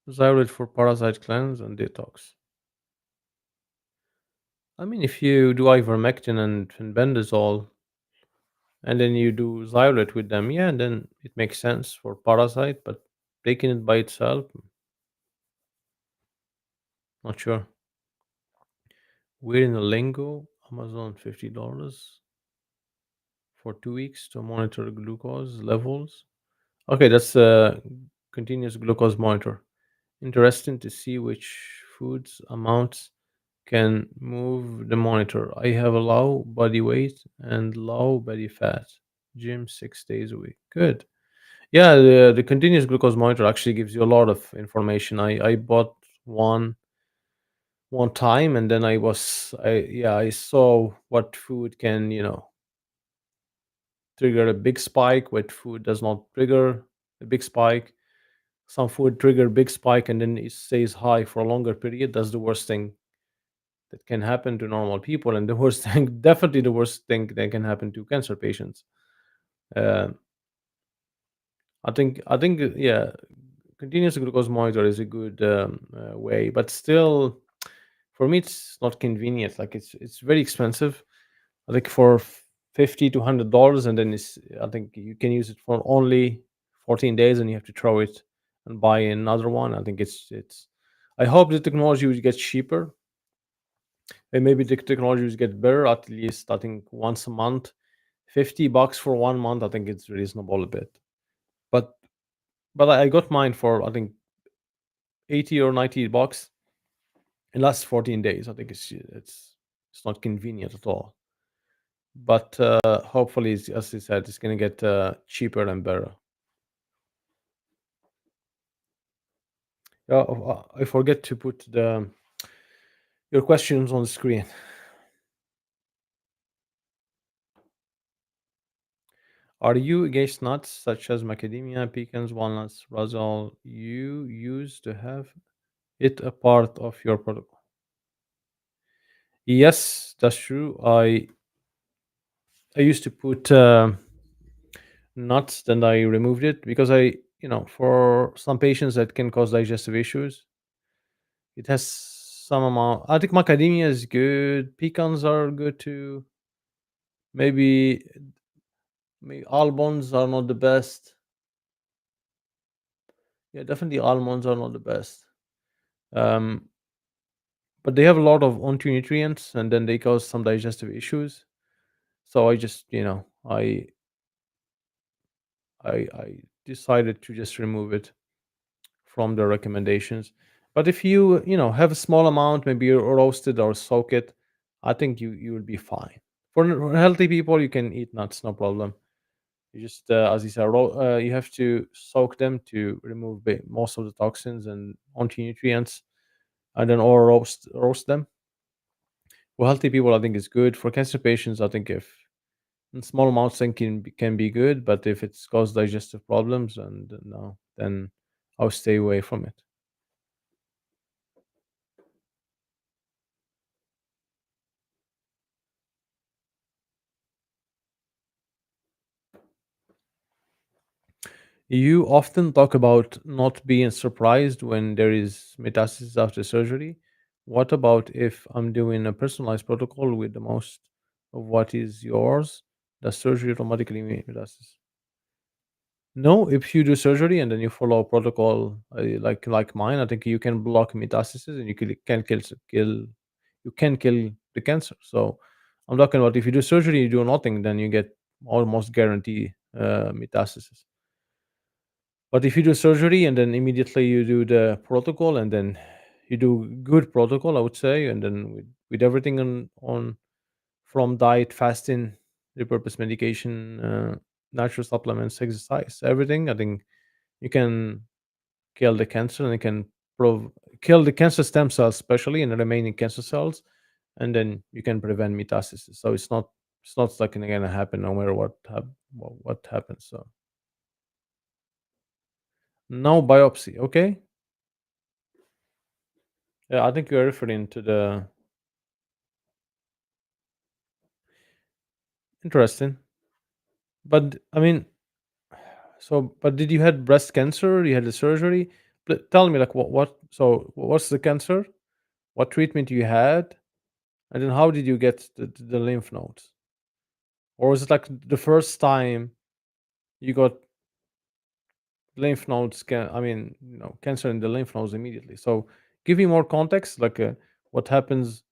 Xyrate for parasite cleanse and detox. I mean, if you do ivermectin and bendazole, and then you do Xyrate with them, yeah, then it makes sense for parasite. But taking it by itself, not sure. We're in a lingo. Amazon $50 for 2 weeks to monitor glucose levels. Okay, that's a continuous glucose monitor. Interesting to see which foods amounts can move the monitor. I have a low body weight and low body fat. Gym 6 days a week. Good. Yeah, the continuous glucose monitor actually gives you a lot of information. I bought one time, and then I saw what food can, trigger a big spike, what food does not trigger a big spike. Some food trigger big spike and then it stays high for a longer period. That's the worst thing that can happen to normal people, and the worst thing, definitely the worst thing that can happen to cancer patients. Uh, yeah, continuous glucose monitor is a good way, but still, for me, it's not convenient. Like it's very expensive. I think for 50 to $100, and then I think you can use it for only 14 days, and you have to throw it and buy another one. I think it's. I hope the technology will get cheaper, and maybe the technology will get better. At least I think once a month, $50 for 1 month. I think it's reasonable a bit. But I got mine for I think 80 or 90 bucks. It lasts 14 days. I think it's not convenient at all. But hopefully, as I said, it's going to get cheaper and better. I forget to put your questions on the screen. Are you against nuts such as macadamia, pecans, walnuts, rasol? You used to have it a part of your protocol. Yes, that's true. I used to put nuts, then I removed it because for some patients that can cause digestive issues. It has some amount. I think macadamia is good. Pecans are good too. Maybe almonds are not the best. Yeah, definitely almonds are not the best. Um, but they have a lot of anti-nutrients, and then they cause some digestive issues. So I just, I decided to just remove it from the recommendations. But if you have a small amount, maybe you roast it or soak it, I think you will be fine. For healthy people, you can eat nuts, no problem. You just, as you said, you have to soak them to remove most of the toxins and anti-nutrients, and then or roast them. For healthy people, I think it's good. For cancer patients, I think if in small amounts then can be good, but if it's cause digestive problems, and no, then I'll stay away from it. You often talk about not being surprised when there is metastasis after surgery. What about if I'm doing a personalized protocol with the most of what is yours? Does surgery automatically mean metastasis? No, if you do surgery and then you follow a protocol like mine, I think you can block metastasis and can kill the cancer. So I'm talking about if you do surgery, you do nothing, then you get almost guarantee metastasis. But if you do surgery and then immediately you do the protocol and then you do good protocol, I would say, and then with everything on from diet, fasting, repurpose medication, natural supplements, exercise, everything, I think you can kill the cancer and you can kill the cancer stem cells, especially and the remaining cancer cells, and then you can prevent metastasis. So it's not like gonna happen no matter what happens. So no biopsy, okay? Yeah, I think you're referring to the interesting. But I mean, but did you had breast cancer? You had the surgery? Tell me, like, so what's the cancer? What treatment you had? And then how did you get the lymph nodes? Or was it like the first time you got lymph nodes? I mean, cancer in the lymph nodes immediately. So give me more context, like what happens,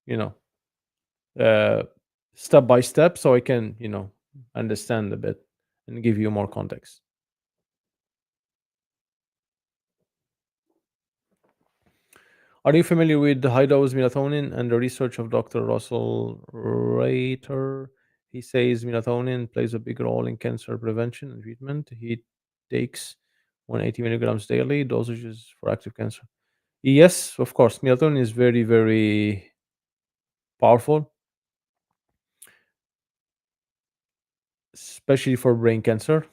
you know, uh, step by step, so I can, understand a bit and give you more context. Are you familiar with the high dose melatonin and the research of Dr. Russell Rater? He says melatonin plays a big role in cancer prevention and treatment. He takes 180 milligrams daily dosages for active cancer. Yes, of course, melatonin is very, very powerful, especially for brain cancer,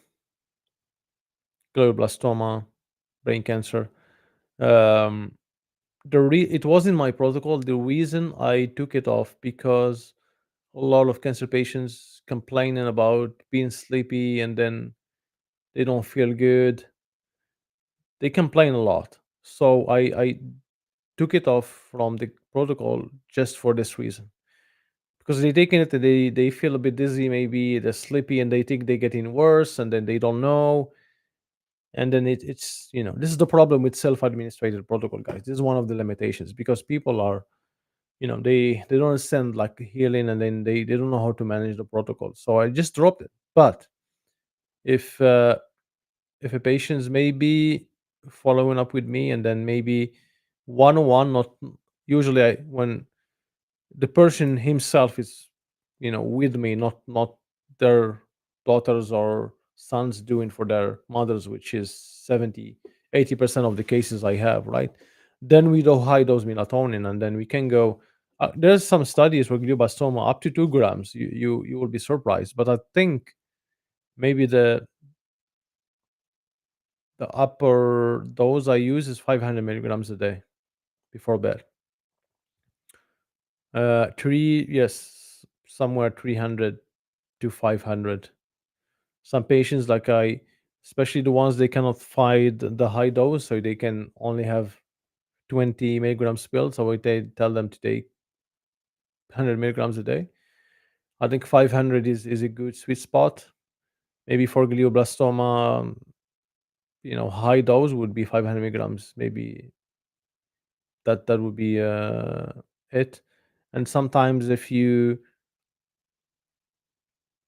glioblastoma, brain cancer. Um, it was in my protocol. The reason I took it off because a lot of cancer patients complaining about being sleepy and then they don't feel good. They complain a lot. So I took it off from the protocol just for this reason. Because they taking it, they feel a bit dizzy, maybe they're sleepy, and they think they're getting worse, and then they don't know. And then it's this is the problem with self-administrated protocol, guys. This is one of the limitations because people are they don't understand like healing, and then they don't know how to manage the protocol. So I just dropped it. But if uh, if a patient's maybe following up with me and then maybe one-on-one, not usually when the person himself is with me, not their daughters or sons doing for their mothers, which is 70-80% of the cases I have, right? Then we do high dose melatonin, and then we can go. There's some studies for glioblastoma up to 2 grams. You will be surprised, but I think maybe the upper dose I use is 500 milligrams a day before bed. Yes, somewhere 300 to 500. Some patients, like especially the ones they cannot find the high dose, so they can only have 20 milligrams pill. So they tell them to take 100 milligrams a day. I think 500 is a good sweet spot. Maybe for glioblastoma, high dose would be 500 milligrams. Maybe that would be it. And sometimes if you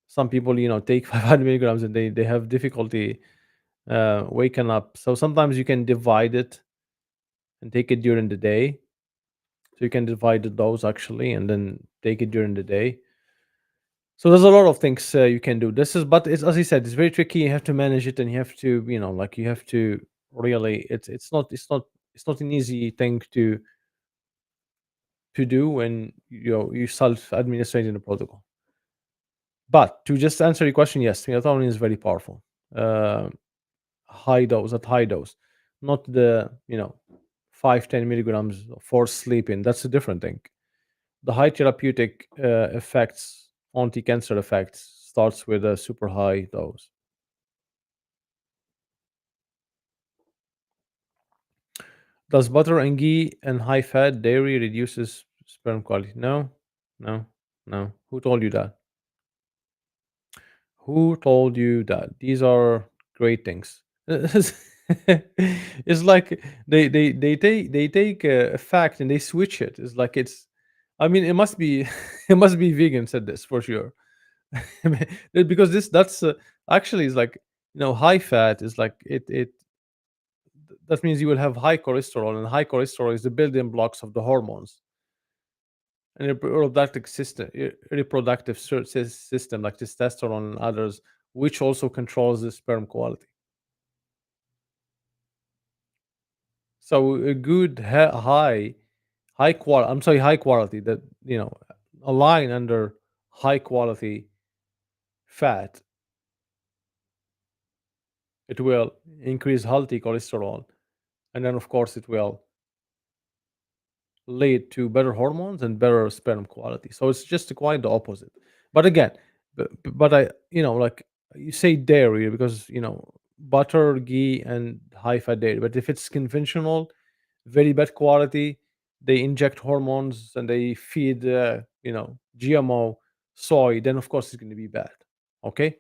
some people take 500 milligrams and they have difficulty waking up. So sometimes you can divide it and take it during the day. So you can divide the dose actually, and then take it during the day. So there's a lot of things you can do. This is, but it's, as I said, it's very tricky. You have to manage it, and you have to, like you have to really. It's not an easy thing to do when you self administrating the protocol. But to just answer your question, yes, melatonin is very powerful. Uh, high dose, not the 5-10 milligrams for sleeping. That's a different thing. The high therapeutic effects, anti-cancer effects, starts with a super high dose. Does butter and ghee and high fat dairy reduces sperm quality? No, no, no. Who told you that? Who told you that? These are great things. It's like they take a fact and they switch it. It's like it's. I mean, it must be it must be vegan said this for sure. Because that's actually is like high fat is like it that means you will have high cholesterol, and high cholesterol is the building blocks of the hormones and reproductive system, system like testosterone and others, which also controls the sperm quality. So a good high quality, I'm sorry, high quality, that a line under high quality fat, it will increase healthy cholesterol, and then of course it will lead to better hormones and better sperm quality. So it's just quite the opposite. But again, but I, like you say dairy because butter, ghee, and high fat dairy. But if it's conventional, very bad quality, they inject hormones and they feed, GMO soy, then of course it's going to be bad. Okay.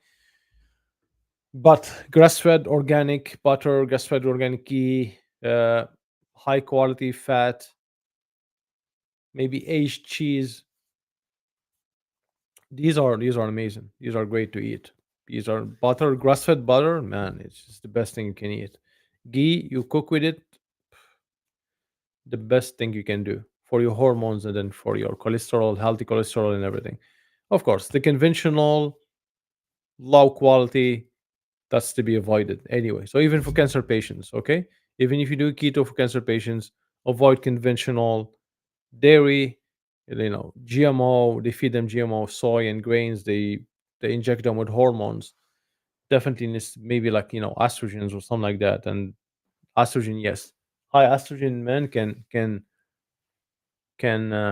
But grass fed organic butter, grass fed organic ghee, uh, high quality fat, maybe aged cheese. These are amazing. These are great to eat. These are butter, grass-fed butter. Man, it's just the best thing you can eat. Ghee, you cook with it, the best thing you can do for your hormones and then for your cholesterol, healthy cholesterol and everything. Of course, the conventional, low quality, that's to be avoided anyway. So even for cancer patients, okay? Even if you do keto for cancer patients, avoid conventional dairy, GMO. They feed them GMO soy and grains. They inject them with hormones. Definitely needs maybe like estrogens or something like that. And estrogen, yes, high estrogen men can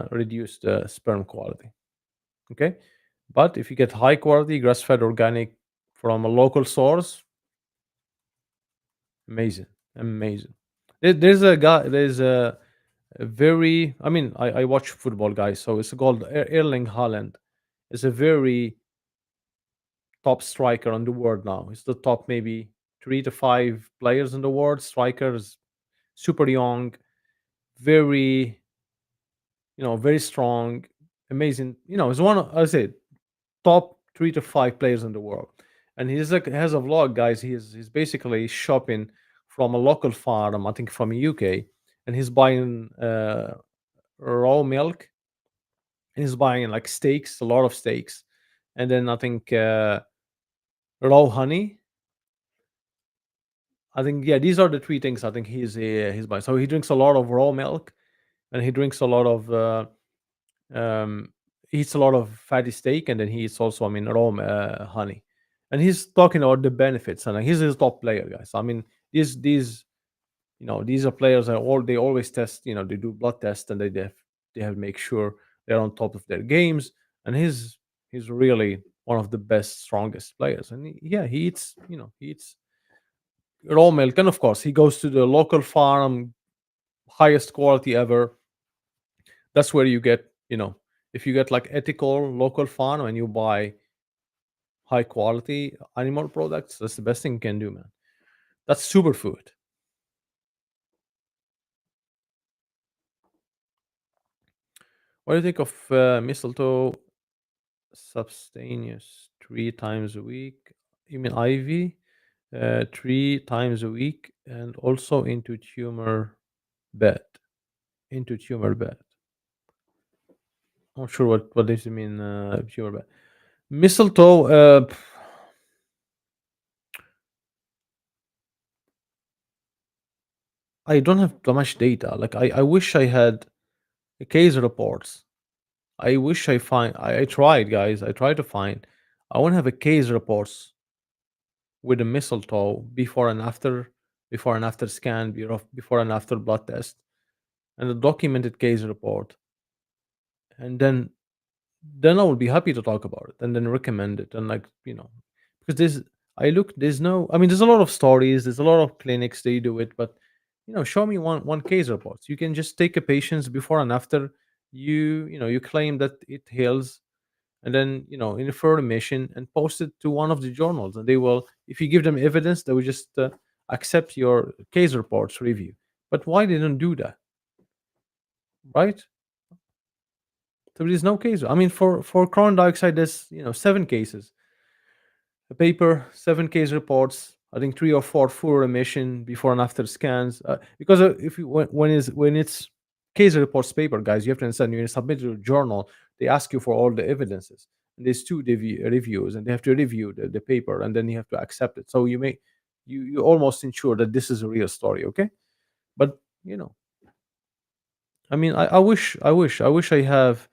reduce the sperm quality. Okay, but if you get high quality grass fed organic from a local source, amazing, amazing. There's a guy. There's a very. I mean, I watch football, guys. So it's called Erling Haaland. It's a very top striker in the world now. He's the top maybe 3 to 5 players in the world. Strikers, super young, very very strong, amazing. He's one of, I say, top 3 to 5 players in the world. And he's like has a vlog, guys. He's basically shopping from a local farm, I think from UK, and he's buying raw milk, and he's buying like steaks, a lot of steaks, and then I think raw honey. I think yeah, these are the 3 things I think he's buying. So he drinks a lot of raw milk, and he drinks a lot of um, he eats a lot of fatty steak, and then he eats also, I mean, raw honey. And he's talking about the benefits, and he's his top player, guys. I mean, these are players that they always test. They do blood tests, and they have to make sure they're on top of their games. And he's really one of the best, strongest players. And yeah, he eats raw milk, and of course he goes to the local farm, highest quality ever. That's where you get, if you get like ethical local farm and you buy high quality animal products, that's the best thing you can do, man. That's superfood. What do you think of mistletoe substaneous 3 times a week? You mean ivy? three times a week, and also into tumor bed. Into tumor bed. Not sure what does it mean. Tumor bed. Mistletoe. I don't have that much data. Like I wish I had case reports. I wish I find. I tried, guys. I tried to find. I want to have a case reports with a mistletoe before and after scan, before and after blood test, and a documented case report, and then I would be happy to talk about it and then recommend it. And like, because there's no, I mean, there's a lot of stories, there's a lot of clinics they do it, but show me one case reports. You can just take a patient's before and after. You claim that it heals, and then infer remission and post it to one of the journals, and they will, if you give them evidence, they will just accept your case reports review. But why they don't do that, right? So there is no case. I mean, for carbon dioxide, there's 7 cases, a paper, 7 case reports. I think 3 or 4 full remission before and after scans. Because if you when it's case reports paper, guys, you have to understand. You submit to a journal, they ask you for all the evidences. And there's two reviews, and they have to review the paper, and then you have to accept it. So you almost ensure that this is a real story. Okay, but I mean, I wish I have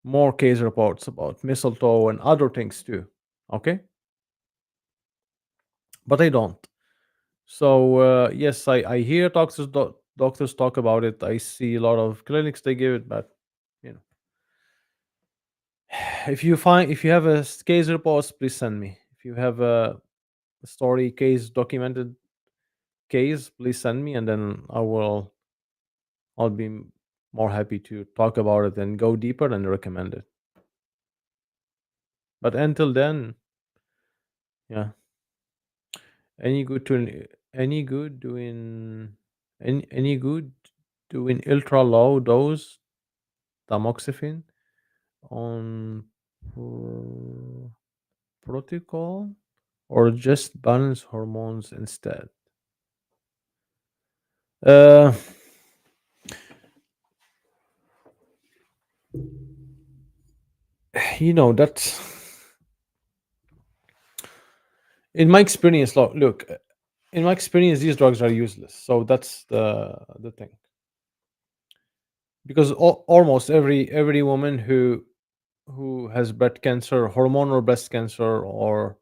more case reports about mistletoe and other things too. Okay, but I don't. So yes, I hear doctors talk about it. I see a lot of clinics they give it, but you know, if you have a case reports, please send me. If you have a story case documented case, please send me, and then I'll be more happy to talk about it and go deeper and recommend it. But until then, yeah, any good to any good doing any good doing ultra low dose tamoxifen on pro- protocol, or just balance hormones instead? Uh, that's in my experience. Look, in my experience, these drugs are useless. So that's the thing. Because almost every woman who has breast cancer, hormonal breast cancer, or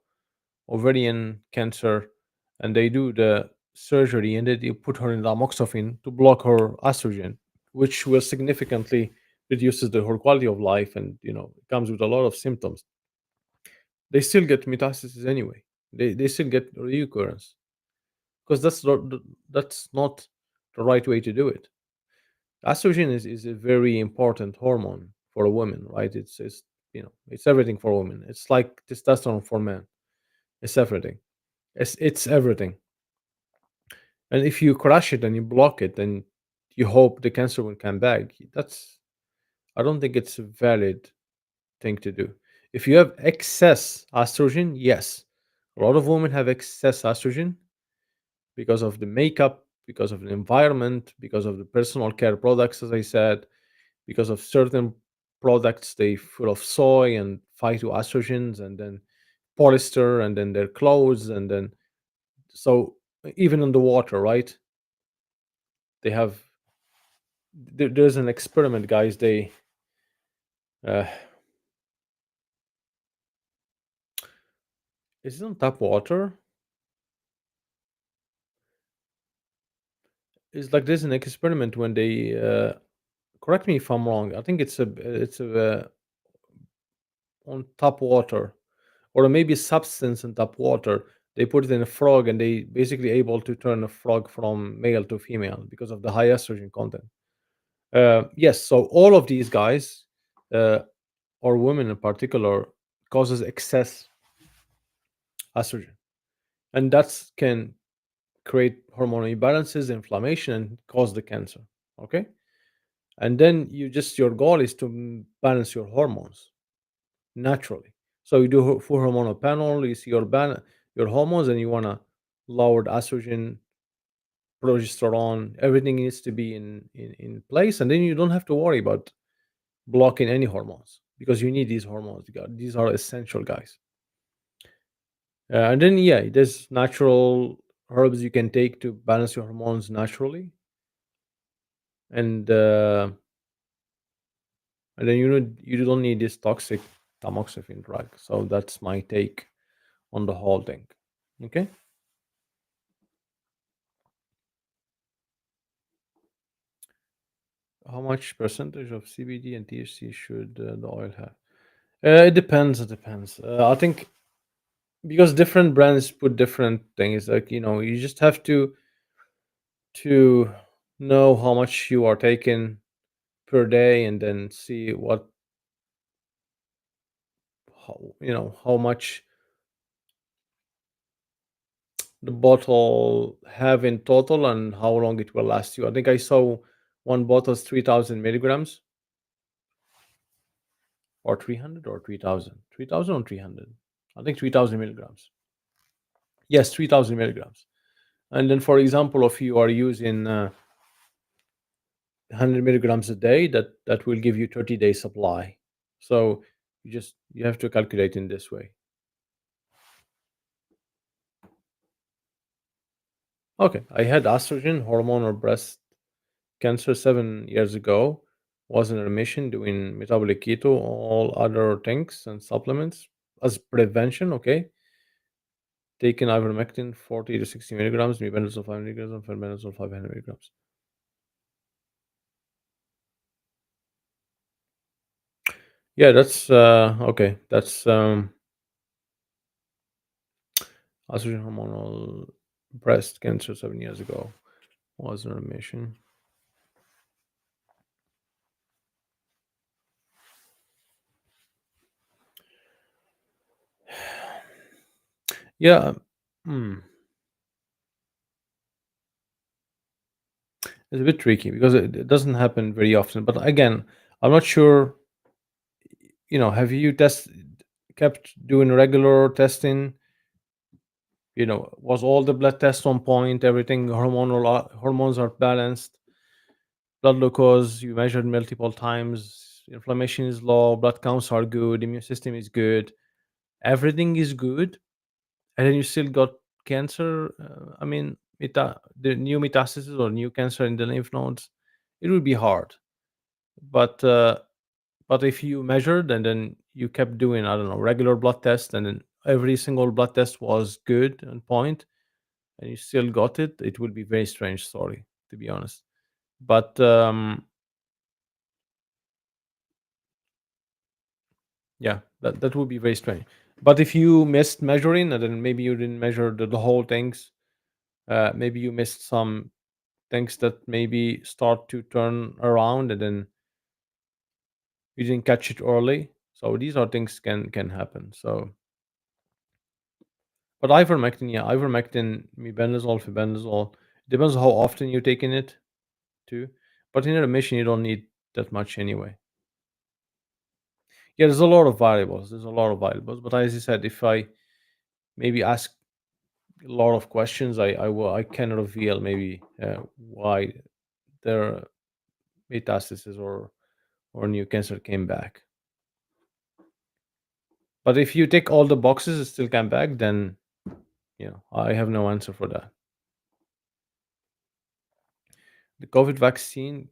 ovarian cancer, and they do the surgery, and then you put her in lamoxifene to block her estrogen, which will significantly reduces her quality of life, and it comes with a lot of symptoms. They still get metastasis anyway. They still get recurrence, because that's not the right way to do it. Estrogen is a very important hormone for a woman, right? It's everything for women. It's like testosterone for men. It's everything. It's everything. And if you crush it and you block it, and you hope the cancer will come back, I don't think it's a valid thing to do. If you have excess estrogen, yes, a lot of women have excess estrogen because of the makeup, because of the environment, because of the personal care products, as I said, because of certain products they full of soy and phytoestrogens, and then polyester, and then their clothes, and then so even in the water, right? They have there's an experiment, guys. They uh, is it on tap water? It's like there's an experiment when they correct me if I'm wrong. I think it's on tap water, or maybe substance in tap water. They put it in a frog, and they basically able to turn a frog from male to female because of the high estrogen content. Yes, so all of these guys, uh, or women in particular, causes excess estrogen, and that can create hormonal imbalances, inflammation, and cause the cancer. Okay, and then your goal is to balance your hormones naturally. So you do full hormonal panel, you see your hormones, and you wanna lowered estrogen, progesterone. Everything needs to be in place, and then you don't have to worry about blocking any hormones because you need these hormones. These are essential, guys. And then yeah, there's natural herbs you can take to balance your hormones naturally, and and then you don't need this toxic tamoxifen drug. So that's my take on the whole thing. Okay. How much percentage of CBD and THC should the oil have? It depends. It depends. I think because different brands put different things. Like you just have to know how much you are taking per day, and then see what how much the bottle have in total and how long it will last you. I think I saw one bottle is 3,000 milligrams or 300 or 3,000. 3,000 or 300. I think 3,000 milligrams. Yes, 3,000 milligrams. And then, for example, if you are using 100 milligrams a day, that will give you 30 days supply. So you have to calculate in this way. Okay, I had estrogen, hormone, or breast cancer 7 years ago. Was in remission, doing metabolic keto, all other things and supplements as prevention. Okay, taking ivermectin 40 to 60 milligrams, mebendazole 5 milligrams, and fenbendazole 500 milligrams. Yeah, that's okay. That's estrogen, hormonal, breast cancer 7 years ago. Was in remission. Yeah. Hmm. It's a bit tricky because it doesn't happen very often. But again, I'm not sure. Have you kept doing regular testing? Was all the blood tests on point? Everything hormones are balanced. Blood glucose you measured multiple times. Inflammation is low. Blood counts are good. Immune system is good. Everything is good, and then you still got cancer. I mean, the new metastasis or new cancer in the lymph nodes. It would be hard, but if you measured and then you kept doing, I don't know, regular blood tests, and then every single blood test was good and point, and you still got it, it would be very strange story, to be honest. But yeah, that would be very strange. But if you missed measuring and then maybe you didn't measure the whole things, maybe you missed some things that maybe start to turn around, and then you didn't catch it early. So these are things can happen. So, but ivermectin, yeah, ivermectin, mebendazole, fibendazole, depends how often you're taking it too. But in a remission, you don't need that much anyway. Yeah, there's a lot of variables. There's a lot of variables. But as you said, if I maybe ask a lot of questions, I can reveal maybe why their metastasis or new cancer came back. But if you tick all the boxes, it still came back, then I have no answer for that. The COVID vaccine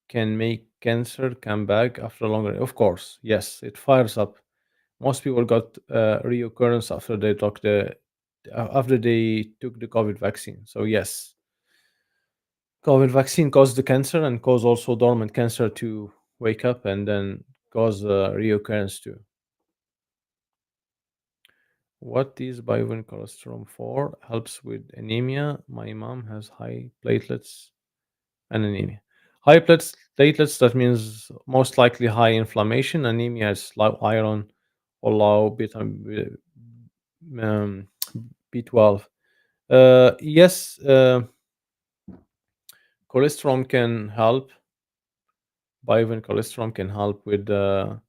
can make cancer come back after longer. Of course, yes, it fires up. Most people got reoccurrence after they took the COVID vaccine. So yes, COVID vaccine caused the cancer and caused also dormant cancer to wake up and then cause reoccurrence too. What is bovine cholesterol for? Helps with anemia. My mom has high platelets and anemia. High platelets, that means most likely high inflammation. Anemia is low iron or low um, B12. Yes, cholesterol can help. Bovine cholesterol can help with the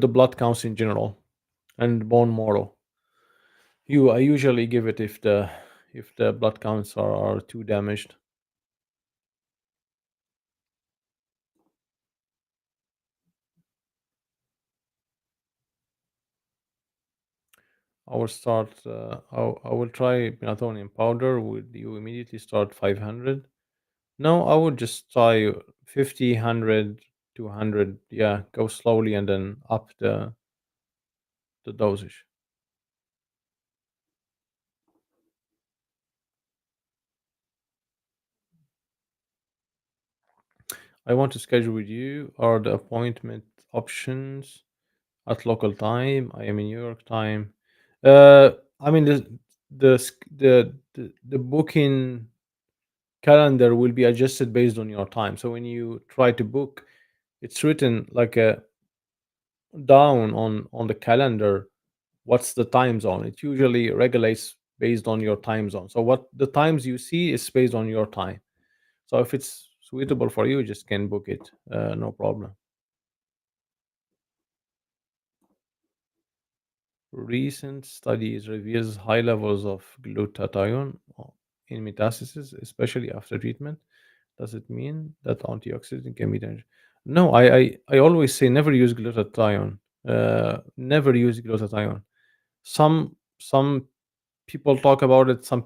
blood counts in general and bone marrow. I usually give it if the blood counts are too damaged. I will start. I will try melatonin powder. Would you immediately start 500? No, I would just try 50, 100, 200. Yeah, go slowly and then up the dosage. I want to schedule with you. Are the appointment options at local time? I am in New York time. Uh, I mean the booking calendar will be adjusted based on your time. So when you try to book, it's written like a down on the calendar. What's the time zone? It usually regulates based on your time zone. So what the times you see is based on your time. So if it's suitable for you, just can book it. No problem. Recent studies reveals high levels of glutathione in metastasis, especially after treatment. Does it mean that antioxidant can be dangerous? No, I always say never use glutathione. Never use glutathione. Some people talk about it. Some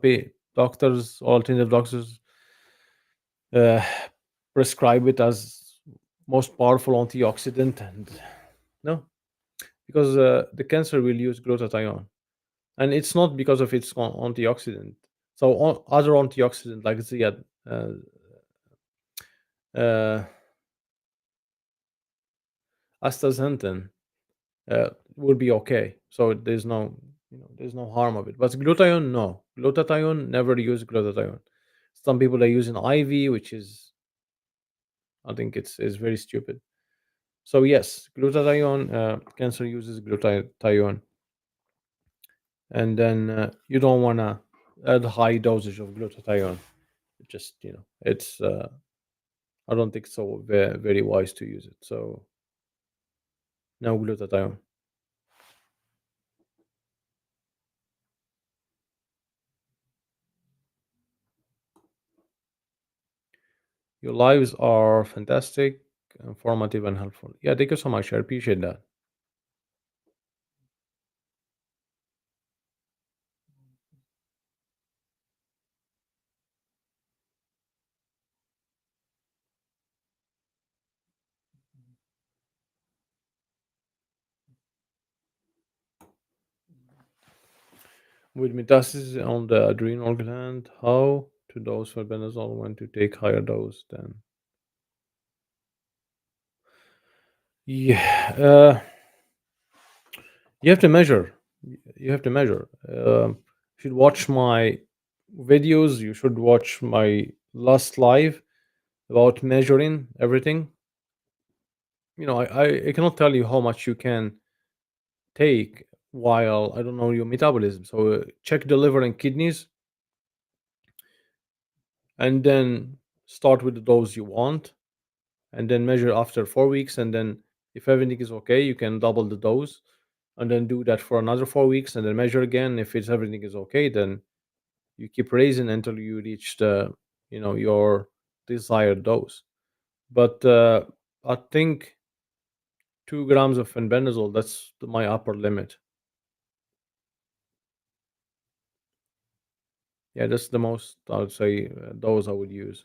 doctors, alternative doctors, uh, prescribe it as most powerful antioxidant, and no, because the cancer will use glutathione, and it's not because of its antioxidant. So other antioxidant like the uh, astaxanthin will be okay. So there's no, there's no harm of it. But glutathione, no, glutathione, never use glutathione. Some people are using IV, which is, I think it's very stupid. So yes, glutathione, cancer uses glutathione, and then you don't want to add high dosage of glutathione. It just, it's I don't think so very wise to use it. So no glutathione. Your lives are fantastic, informative, and helpful. Yeah, thank you so much. I appreciate that. With metastasis on the adrenal gland, how to dose for benazole when to take higher dose than? Yeah, you have to measure. You have to measure. You should watch my videos. You should watch my last live about measuring everything. I cannot tell you how much you can take while I don't know your metabolism. So check the liver and kidneys, and then start with the dose you want, and then measure after 4 weeks, and then if everything is okay, you can double the dose, and then do that for another 4 weeks, and then measure again. If it's everything is okay, then you keep raising until you reach the your desired dose. But I think 2 grams of fenbendazole, that's my upper limit. Yeah, that's the most I would say dose I would use.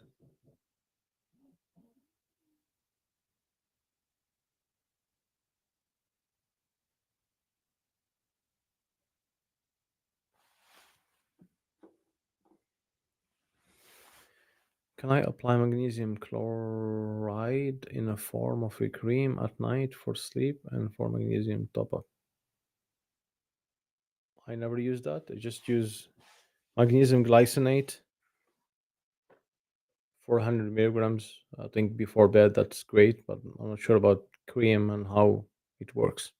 Can I apply magnesium chloride in a form of a cream at night for sleep and for magnesium top up? I never use that. I just use magnesium glycinate, 400 milligrams. I think before bed, that's great, but I'm not sure about cream and how it works.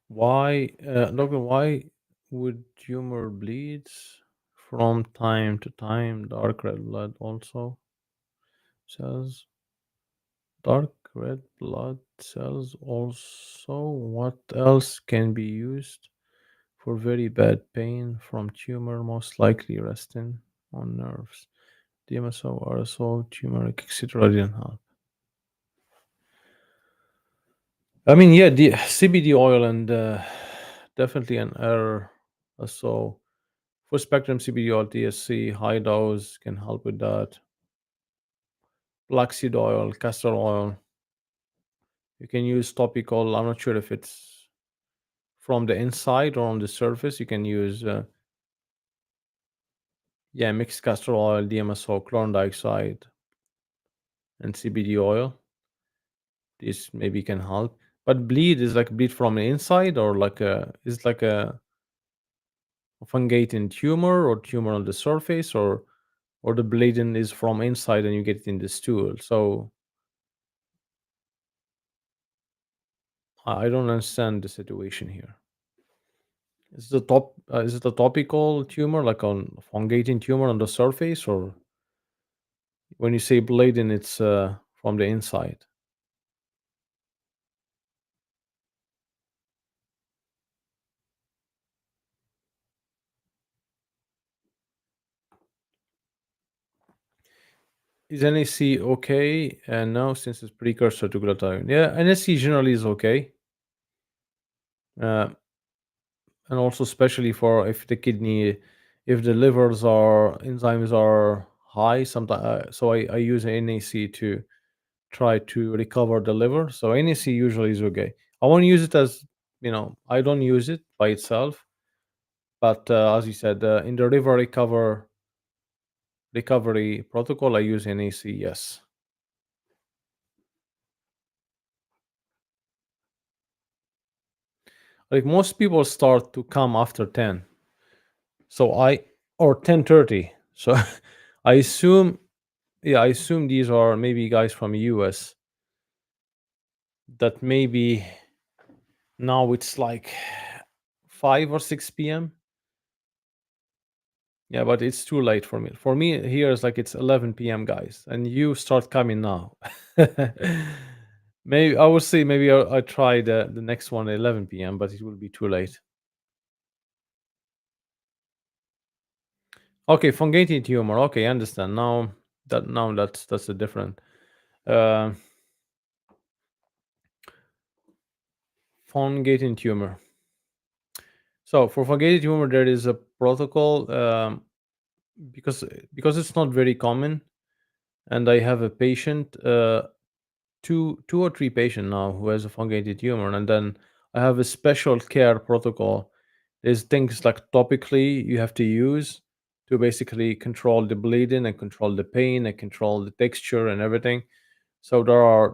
Why, Doctor, why would tumor bleeds from time to time. Dark red blood also cells. Dark red blood cells also. What else can be used for very bad pain from tumor? Most likely resting on nerves. DMSO, RSO, turmeric, etc. didn't help. I mean, yeah, the CBD oil and definitely an error. So full spectrum CBD oil, TSC, high dose can help with that. Black seed oil, castor oil. You can use topical. I'm not sure if it's from the inside or on the surface. You can use, yeah, mixed castor oil, DMSO, chlorine dioxide, and CBD oil. This maybe can help. But bleed is like bleed from the inside or like a is like a fungating tumor or tumor on the surface or the bleeding is from inside and you get it in the stool. So I don't understand the situation here. Is it a topical tumor like on fungating tumor on the surface or when you say bleeding it's from the inside? Is NAC okay? And no, since it's precursor to glutathione. Yeah, NAC generally is okay. Uh, and also especially for if the kidney, if the livers are enzymes are high, sometimes I use NAC to try to recover the liver. So NAC usually is okay. I won't use it as I don't use it by itself, but as you said, in the liver recovery protocol, I use NAC. Yes, like most people start to come after 10, so I or 10:30. So I assume, yeah, I assume these are maybe guys from US that maybe now it's like 5 or 6 p.m. Yeah, but it's too late for me. For me, here is like it's 11 p.m., guys, and you start coming now. Maybe I will see. Maybe I try the next one at 11 p.m., but it will be too late. Okay, fungating tumor. Okay, I understand now. That's a different uh, fungating tumor. So for fungating tumor, there is a protocol because it's not very common, and I have a patient. Two or three patient now who has a fungated tumor, and then I have a special care protocol. There's things like topically you have to use to basically control the bleeding and control the pain and control the texture and everything. So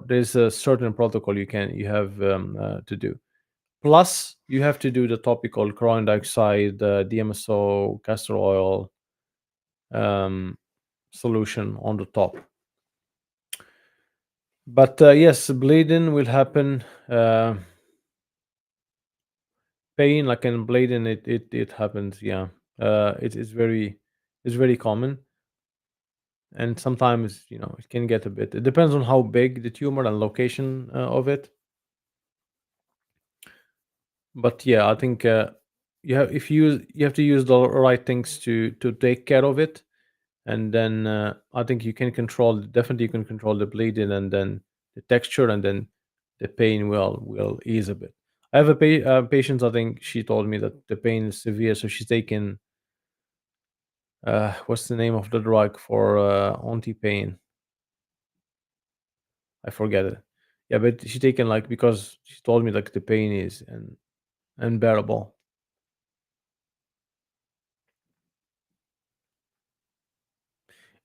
there's a certain protocol you have to do. Plus, you have to do the topical chlorine dioxide, DMSO, castor oil um, solution on the top. But yes, bleeding will happen. Pain like in bleeding, it happens. Yeah, it's very common, and sometimes it can get a bit. It depends on how big the tumor and location of it. But yeah, I think you have to use the right things to take care of it, and then I think you can control definitely you can control the bleeding and then the texture and then the pain will ease a bit. I have a patient. I think she told me that the pain is severe, so she's taking what's the name of the drug for anti-pain? I forget it. Yeah, but she taken like because she told me like the pain is unbearable.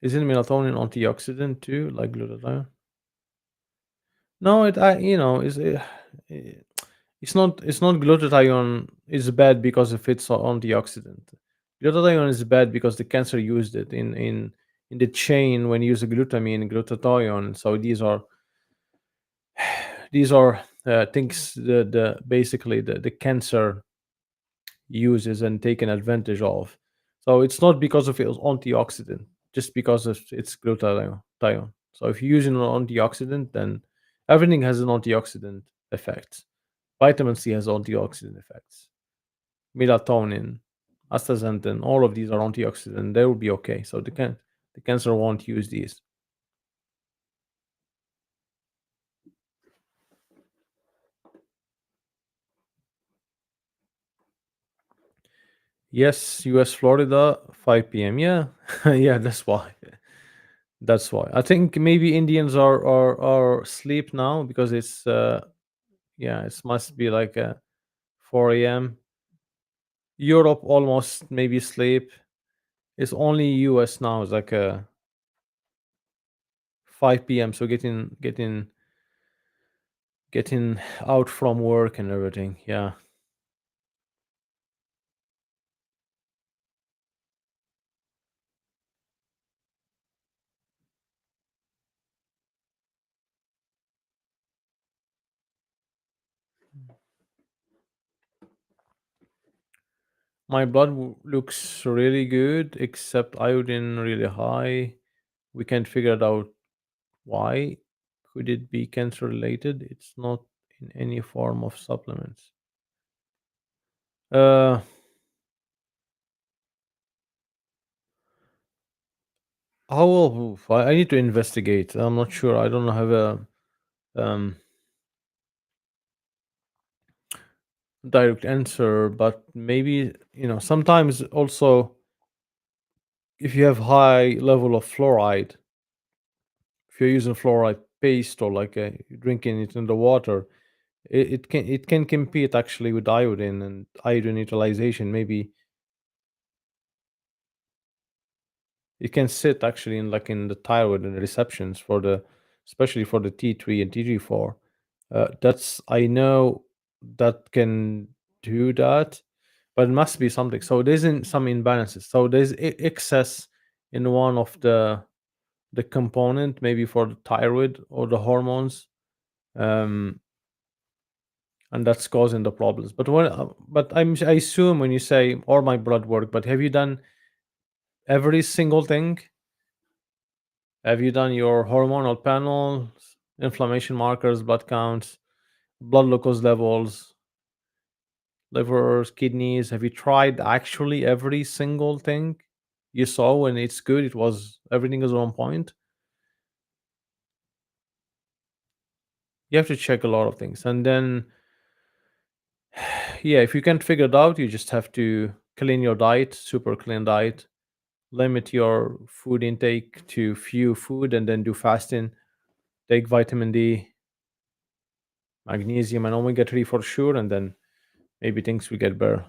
Isn't melatonin antioxidant too, like glutathione? No, it I is eh, it's not glutathione is bad because if it's antioxidant. Glutathione is bad because the cancer used it in the chain when you use a glutamine, glutathione. So these are things the basically the cancer uses and taken advantage of. So it's not because of its antioxidant, just because of its glutathione. So if you're using an antioxidant, then everything has an antioxidant effect. Vitamin C has antioxidant effects. Melatonin, astaxanthin, all of these are antioxidant. They will be okay. So the cancer won't use these. Yes, US Florida, 5 p.m. Yeah, yeah, that's why. That's why. I think maybe Indians are asleep now because it's yeah, it must be like 4 a.m. Europe almost maybe sleep. It's only US now. It's like 5 p.m. So getting out from work and everything. Yeah, my blood looks really good, except iodine really high. We can't figure it out why. Could it be cancer related? It's not in any form of supplements. Uh, how will I need to investigate. I'm not sure. I don't have a um direct answer, but maybe sometimes also if you have high level of fluoride, if you're using fluoride paste or like drinking it in the water, it can compete actually with iodine and iodine neutralization. Maybe it can sit actually in like in the thyroid and the receptions for the especially for the T3 and T4. That's I know that can do that, but it must be something. So there's some imbalances. So there's excess in one of the component, maybe for the thyroid or the hormones, um, and that's causing the problems. I assume when you say or my blood work, but have you done every single thing? Have you done your hormonal panels, inflammation markers, blood counts, blood glucose levels, livers, kidneys? Have you tried actually every single thing you saw when it's good? It was everything is on point. You have to check a lot of things, and then yeah, if you can't figure it out, you just have to clean your diet, super clean diet, limit your food intake to few food, and then do fasting. Take vitamin D, magnesium, and omega 3 for sure, and then maybe things will get better.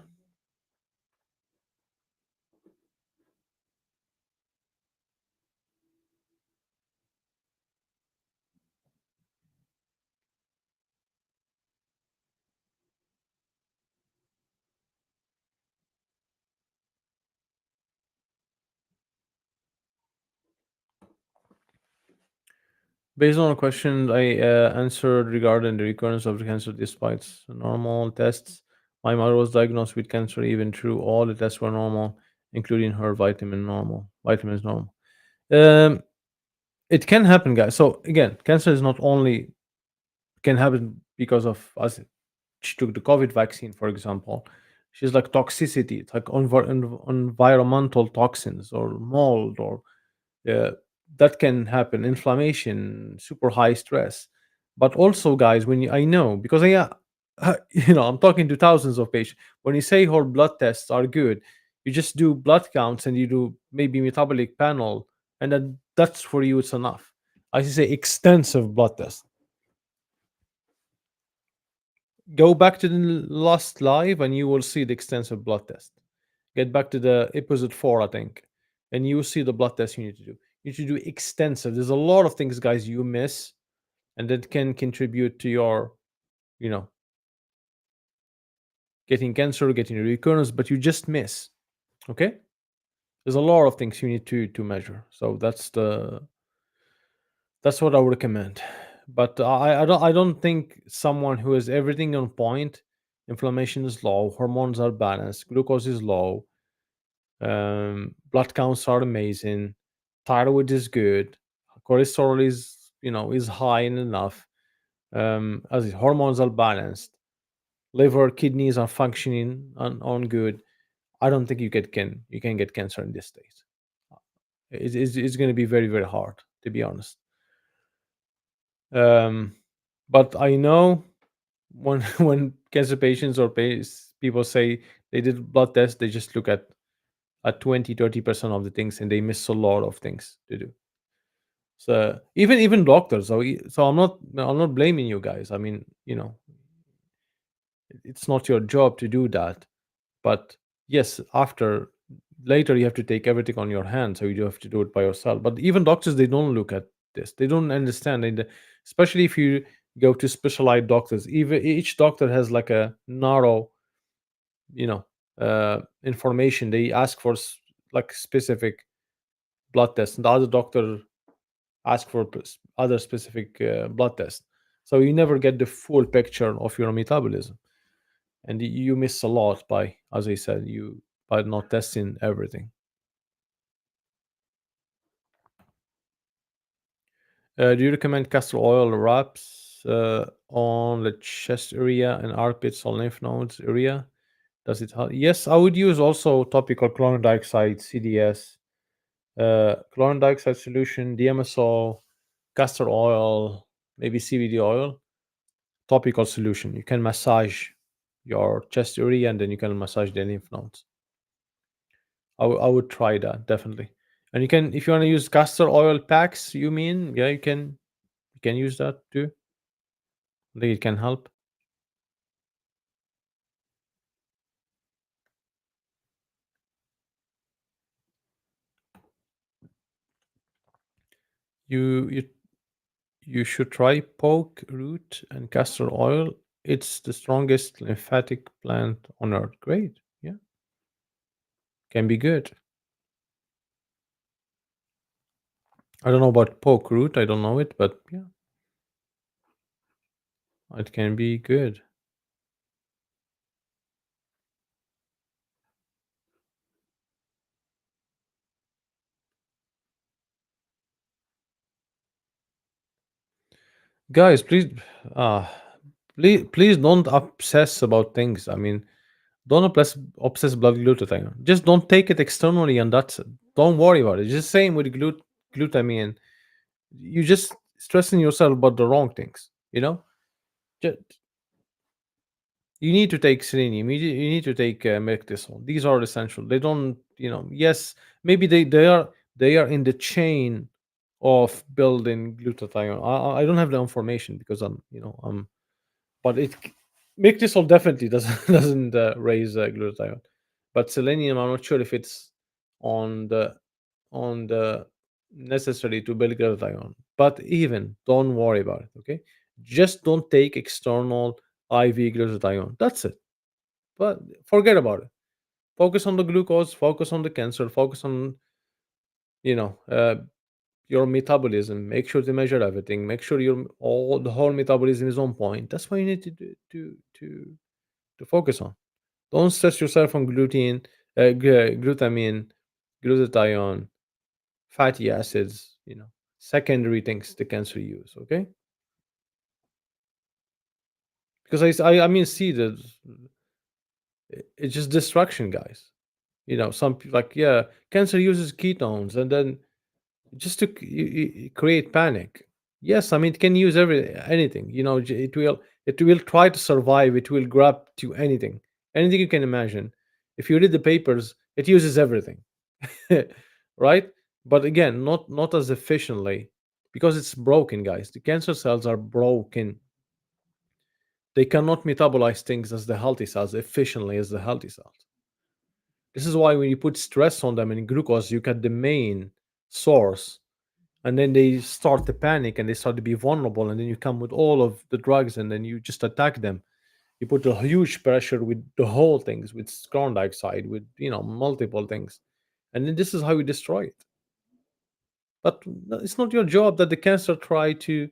Based on a question I answered regarding the recurrence of the cancer despite normal tests, my mother was diagnosed with cancer even through all the tests were normal, including her vitamins normal. Um, it can happen, guys. So again, cancer is not only can happen because of us. She took the COVID vaccine, for example. She's like toxicity, it's like environmental toxins or mold or uh, that can happen, inflammation, super high stress. But also, guys, when I know because I'm talking to thousands of patients. When you say her blood tests are good, you just do blood counts and you do maybe metabolic panel, and then that's for you. It's enough. I should say extensive blood tests. Go back to the last live, and you will see the extensive blood test. Get back to the episode 4, I think, and you will see the blood test you need to do. You need to do extensive. There's a lot of things, guys, you miss, and that can contribute to your, you know, getting cancer, getting recurrence, but you just miss. Okay, there's a lot of things you need to measure. So that's what I would recommend. But I don't think someone who has everything on point, inflammation is low, hormones are balanced, glucose is low, Blood counts are amazing. Thyroid is good. Cholesterol is, is high and enough. As hormones are balanced. Liver, kidneys are functioning on good. I don't think you can get cancer in this state. It's going to be very very hard, to be honest. Um, but I know when when cancer patients or people say they did blood test, they just look at 20-30% of the things and they miss a lot of things to do. So even doctors. So I'm not blaming you guys. I mean, it's not your job to do that. But yes, after later you have to take everything on your hand, so you do have to do it by yourself. But even doctors, they don't look at this. They don't understand, and especially if you go to specialized doctors. Even each doctor has like a narrow, you know, information. They ask for like specific blood tests, and the other doctor ask for other specific blood tests. So you never get the full picture of your metabolism, and you miss a lot by, as I said, you by not testing everything. Do you recommend castor oil wraps on the chest area and armpits or lymph nodes area? Does it help? Yes, I would use also topical chlorine dioxide, CDS, chlorine dioxide solution, DMSO, castor oil, maybe CBD oil, topical solution. You can massage your chest area and then you can massage the lymph nodes. I would try that definitely. And you can, if you want to use castor oil packs, you mean, yeah, you can use that too. I think it can help. You you should try poke root and castor oil. It's the strongest lymphatic plant on earth. Great. Yeah. Can be good. I don't know about poke root. I don't know it, but yeah, it can be good. Guys, uh please don't obsess about things. I mean, don't obsess blood glutathione. Just don't take it externally and that's it. Don't worry about it. Just same with glutamine. You just stressing yourself about the wrong things, Just, you need to take selenium. You need to take mectisol. These are essential. They don't, yes, maybe they are in the chain of building glutathione. I don't have the information because but mectisol definitely doesn't doesn't raise glutathione, but selenium, I'm not sure if it's on the necessary to build glutathione. But even don't worry about it. Okay, just don't take external IV glutathione. That's it. But forget about it. Focus on the glucose. Focus on the cancer. Focus on you know uh, your metabolism. Make sure to measure everything. Make sure the whole metabolism is on point. That's what you need to do, to focus on. Don't stress yourself on glutamine, glutathione, fatty acids. Secondary things the cancer use. Okay, because I mean, see that it's just distraction, guys. Some people like, yeah, cancer uses ketones, and then just to create panic. Yes, I mean it can use anything. It will try to survive. It will grab to anything you can imagine. If you read the papers, it uses everything, right? But again, not as efficiently because it's broken, guys. The cancer cells are broken. They cannot metabolize things as the healthy cells efficiently as the healthy cells. This is why when you put stress on them and glucose, you get the main source, and then they start to panic and they start to be vulnerable, and then you come with all of the drugs and then you just attack them. You put a huge pressure with the whole things, with carbon dioxide, with multiple things, and then this is how you destroy it. But it's not your job that the cancer try to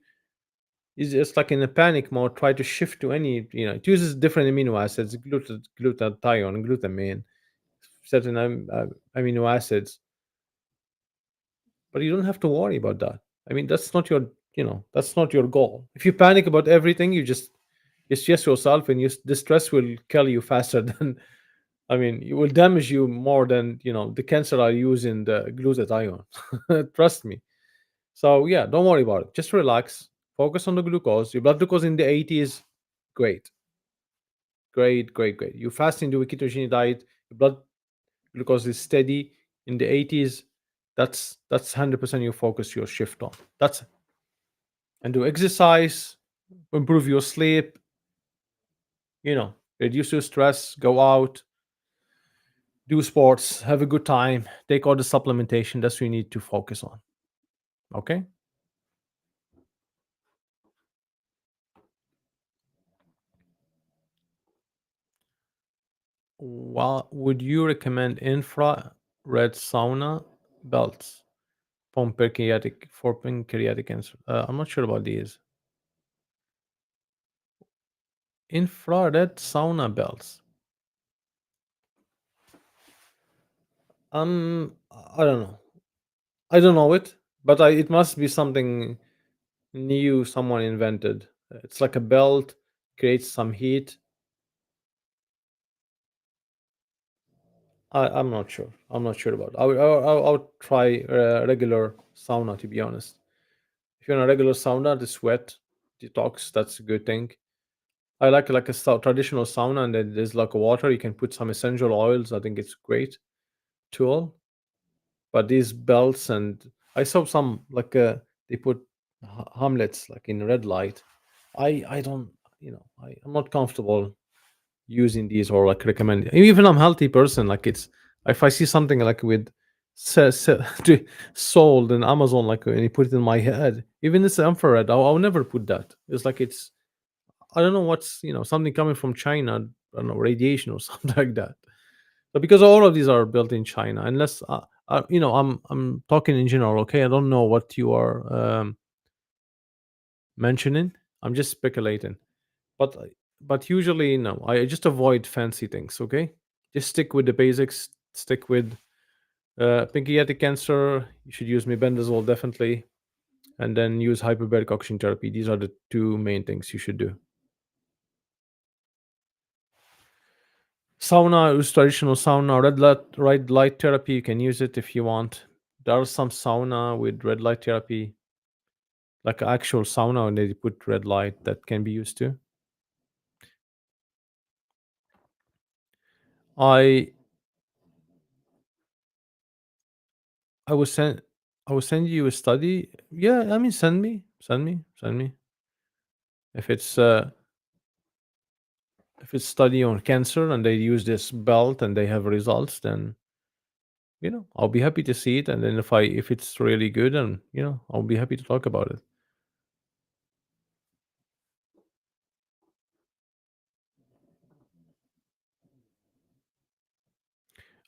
is just like in a panic mode, try to shift to any, it uses different amino acids, glutathione, glutamine, certain amino acids, but you don't have to worry about that. I mean, that's not your, that's not your goal. If you panic about everything, you stress yourself, and the stress will kill you faster than, I mean, it will damage you more than, the cancer are using the glutathione. Trust me. So yeah, don't worry about it. Just relax. Focus on the glucose. Your blood glucose in the 80s, great, great, great, great. You fast and do a ketogenic diet. Your blood glucose is steady in the 80s. That's 100% your focus. Your shift on. That's And do exercise, improve your sleep. Reduce your stress. Go out, do sports, have a good time. Take all the supplementation. That's what you need to focus on. Okay. Well, would you recommend infrared sauna belts for pancreatic cancer? I'm not sure about these infrared sauna belts. I don't know. I don't know it, but it must be something new someone invented. It's like a belt, creates some heat. I'm not sure. I'm not sure about. I would try regular sauna, to be honest. If you're in a regular sauna, the sweat detox. That's a good thing. I like a traditional sauna, and then there's like a water. You can put some essential oils. I think it's great tool. But these belts, and I saw some like they put hamlets like in red light. I don't, I'm not comfortable using these, or like recommend. Even I'm a healthy person. Like, it's, if I see something like with sold in Amazon, like, and you put it in my head, even this infrared, I'll never put that. It's like, it's, I don't know what's, something coming from China. I don't know, radiation or something like that. But because all of these are built in China, unless I'm talking in general. Okay, I don't know what you are mentioning. I'm just speculating. But usually, no, I just avoid fancy things. Okay, just stick with the basics. Stick with pancreatic cancer. You should use mebendazole definitely, and then use hyperbaric oxygen therapy. These are the two main things you should do. Sauna is traditional sauna. Red light therapy. You can use it if you want. There are some sauna with red light therapy, like actual sauna, and they put red light that can be used too. I I will send I will send you a study. Yeah, I mean, send me. If it's study on cancer and they use this belt and they have results, then I'll be happy to see it. And then if it's really good, and I'll be happy to talk about it.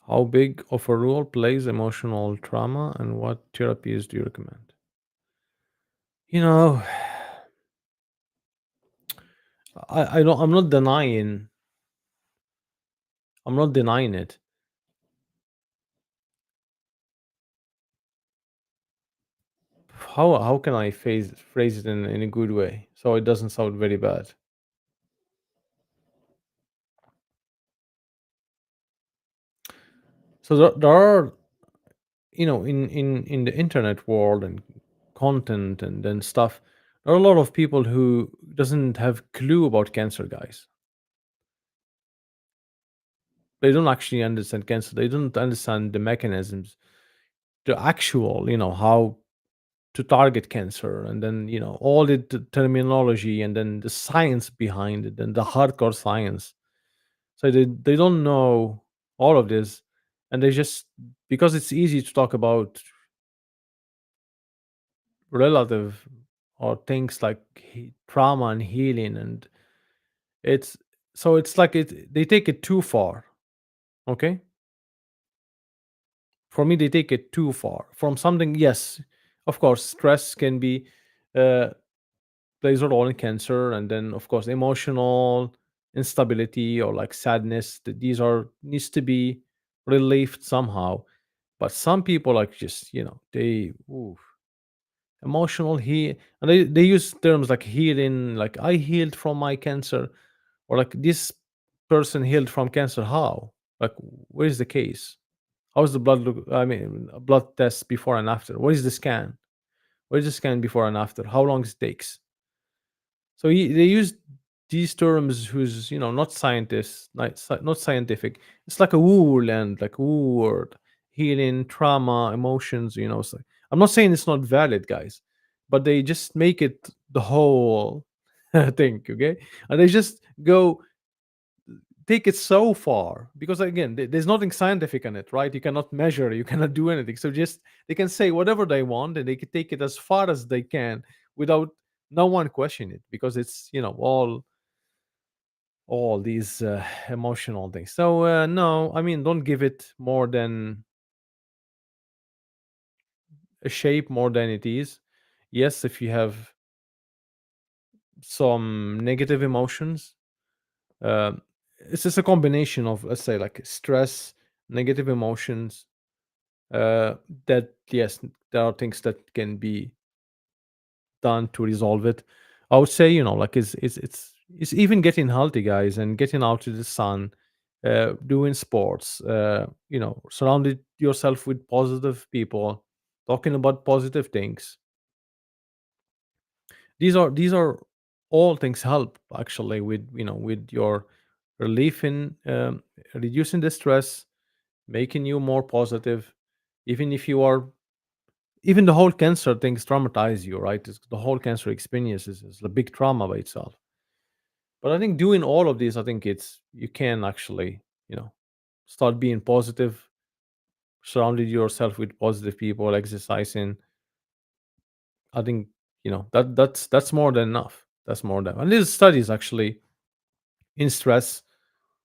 How big of a role plays emotional trauma, and what therapies do you recommend? You know, I don't. I'm not denying it. How can I phrase it in a good way so it doesn't sound very bad? So there are, in the internet world and content and then stuff, there are a lot of people who doesn't have clue about cancer, guys. They don't actually understand cancer. They don't understand the mechanisms, the actual, how to target cancer, and then all the terminology, and then the science behind it, and the hardcore science. So they don't know all of this, and they just, because it's easy to talk about relative or things like trauma and healing, and it's it's like they take it too far. Okay, for me, they take it too far from something. Yes, of course, stress can be uh, plays a role in cancer, and then of course emotional instability or like sadness. These are needs to be relieved somehow. But some people like just they oof, emotional and they use terms like healing, like I healed from my cancer, or like this person healed from cancer. How? Like, where is the case? How's the blood look? I mean, a blood test before and after. What is the scan? What is the scan before and after? How long it takes? So they use these terms who's not scientists, not scientific. It's like a woo land, like woo word, healing, trauma, emotions. It's like, I'm not saying it's not valid, guys, but they just make it the whole thing, okay? And they just go take it so far because again, there's nothing scientific in it, right? You cannot measure, you cannot do anything. So just they can say whatever they want, and they can take it as far as they can without no one question it because it's all these emotional things. So no, I mean, don't give it more than a shape more than it is. Yes, if you have some negative emotions, um, it's just a combination of, let's say, like stress, negative emotions, uh, that yes, there are things that can be done to resolve it. I would say, like it's even getting healthy, guys, and getting out to the sun, doing sports, surrounded yourself with positive people, talking about positive things. These are all things help actually with with your relief in reducing the stress, making you more positive, even if you are even the whole cancer things traumatize you, right? The whole cancer experience is a big trauma by itself. But I think doing all of this, I think it's you can actually, start being positive, surrounded yourself with positive people, exercising. I think that's more than enough. That's more than. And there's studies actually in stress,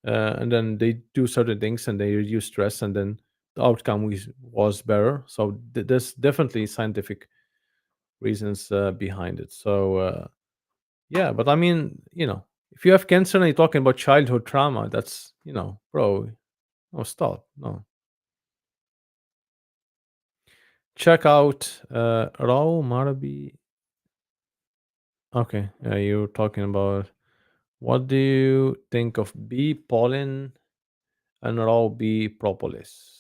and then they do certain things and they reduce stress, and then the outcome was better. So there's definitely scientific reasons behind it. So yeah, but I mean, if you have cancer and you're talking about childhood trauma, that's bro, no, stop, no. Check out Raw Marabi. Okay, you're talking about what do you think of bee pollen and raw bee propolis?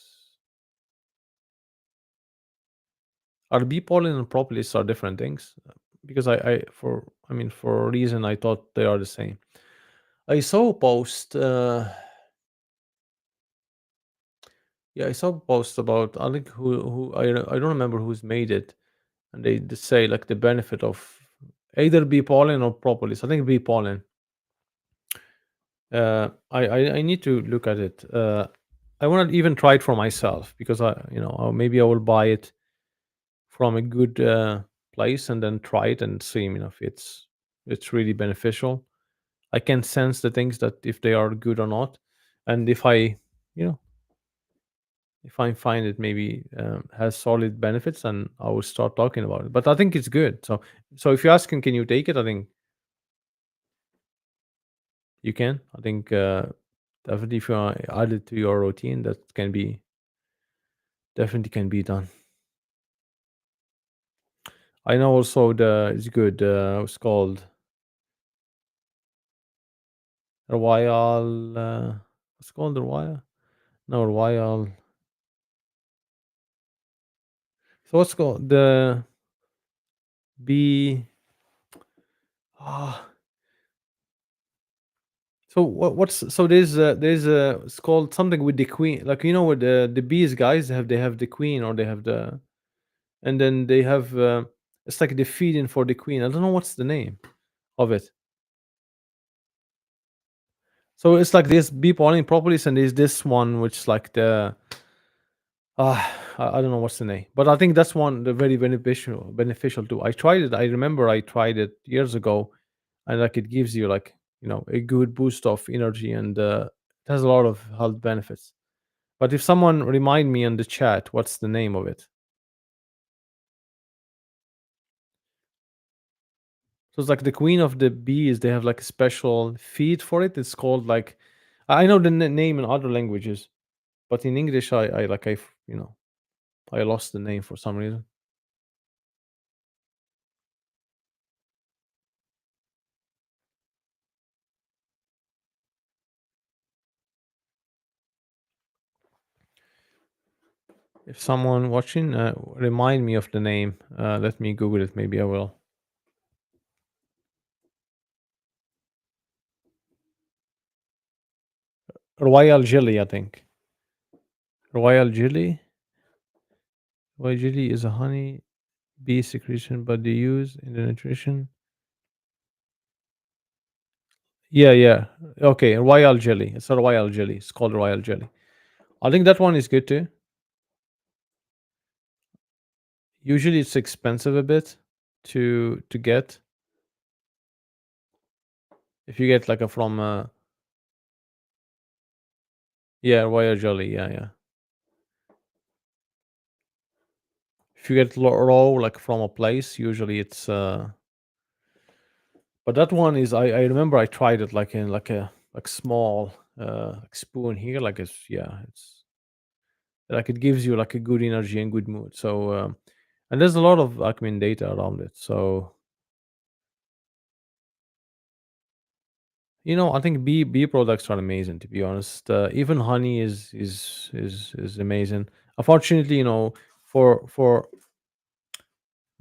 Are bee pollen and propolis are different things? Because I mean, for a reason I thought they are the same. I saw a post. Yeah, I saw a post about I think I don't remember who's made it, and they just say like the benefit of either bee pollen or propolis. I think bee pollen. I need to look at it. I want to even try it for myself because maybe I will buy it from a good place and then try it and see if it's really beneficial. I can sense the things that if they are good or not, and you know if I find it maybe has solid benefits, and I will start talking about it. But I think it's good. So if you're asking, can you take it? I think you can. I think definitely if you add it to your routine, that can be definitely can be done. I know also the it's good. It's called Royal. It's called Royal. No Royal. So what's called the B? Ah, so what's so there's it's called something with the queen, like with the bees guys they have the queen, or they have the, and then they have it's like the feeding for the queen. I don't know what's the name of it. So it's like this bee pollen propolis, and there's this one which is like the I don't know what's the name, but I think that's one the very beneficial too. I tried it. I remember I tried it years ago, and like it gives you like a good boost of energy, and it has a lot of health benefits. But if someone remind me in the chat, what's the name of it? So it's like the queen of the bees. They have like a special feed for it. It's called like I know the name in other languages, but in English, I like I lost the name for some reason. If someone watching, remind me of the name. Let me Google it. Maybe I will. Royal jelly, I think. Royal jelly. Royal jelly is a honey bee secretion, but they use in the nutrition. Yeah, yeah. Okay, royal jelly. It's a royal jelly. It's called royal jelly. I think that one is good too. Usually, it's expensive a bit to get. If you get like a from yeah, royal jelly. Yeah, yeah. If you get raw like from a place, usually it's but that one is I remember I tried it like in like a like small like spoon here, like it's yeah, it's like it gives you like a good energy and good mood. So and there's a lot of like data around it. So I think bee products are amazing, to be honest. Even honey is amazing. Unfortunately, for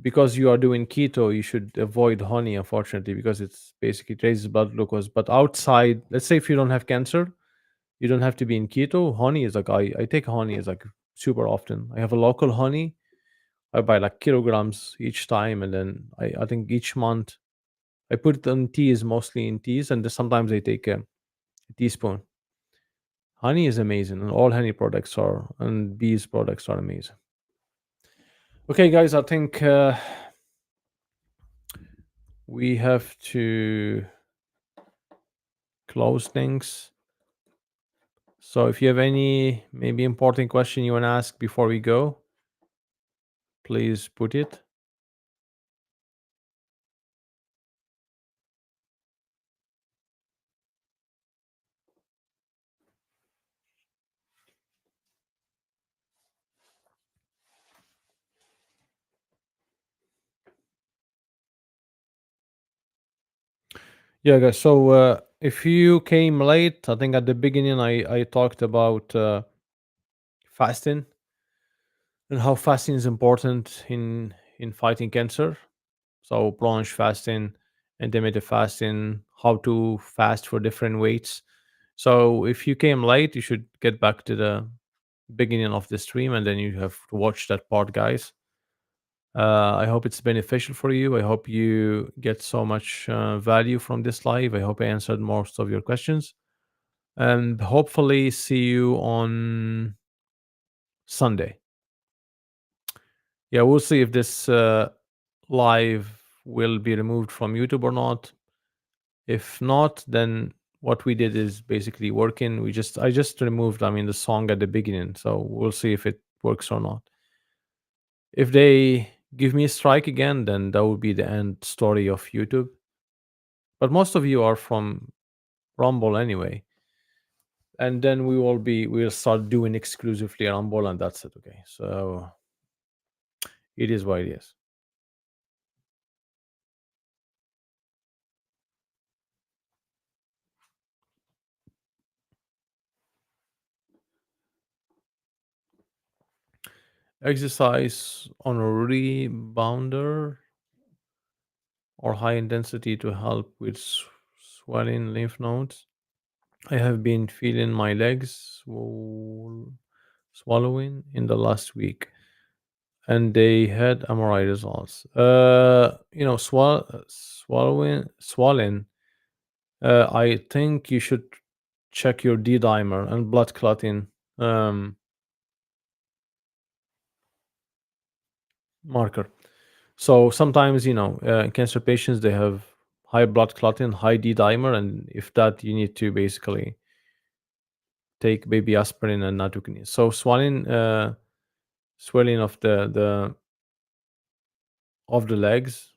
because you are doing keto, you should avoid honey, unfortunately, because it's basically it raises blood glucose. But outside, let's say if you don't have cancer, you don't have to be in keto. Honey is like I take honey is like super often. I have a local honey. I buy like kilograms each time, and then I think each month I put it in teas, mostly in teas, and then sometimes I take a teaspoon. Honey is amazing, and all honey products are, and bees products are amazing. Okay, guys, I think we have to close things. So if you have any maybe important question you want to ask before we go, please put it. Yeah, guys. So if you came late, I think at the beginning I talked about fasting and how fasting is important in fighting cancer. So plunge fasting, intermittent fasting, how to fast for different weights. So if you came late, you should get back to the beginning of the stream and then you have to watch that part, guys. I hope it's beneficial for you. I hope you get so much value from this live. I hope I answered most of your questions. And hopefully, see you on Sunday. Yeah, we'll see if this live will be removed from YouTube or not. If not, then what we did is basically working. I just removed, the song at the beginning. So we'll see if it works or not. If they give me a strike again, then that would be the end story of YouTube. But most of you are from Rumble anyway. And then we'll start doing exclusively Rumble and that's it. Okay. So it is what it is. Exercise on a rebounder or high intensity to help with swelling lymph nodes. I have been feeling my legs swallowing in the last week, and they had MRI results. Swallowing. I think you should check your D dimer and blood clotting marker. So sometimes, cancer patients they have high blood clotting, high D dimer, and if that, you need to basically take baby aspirin and nattokinase. So swelling of the legs,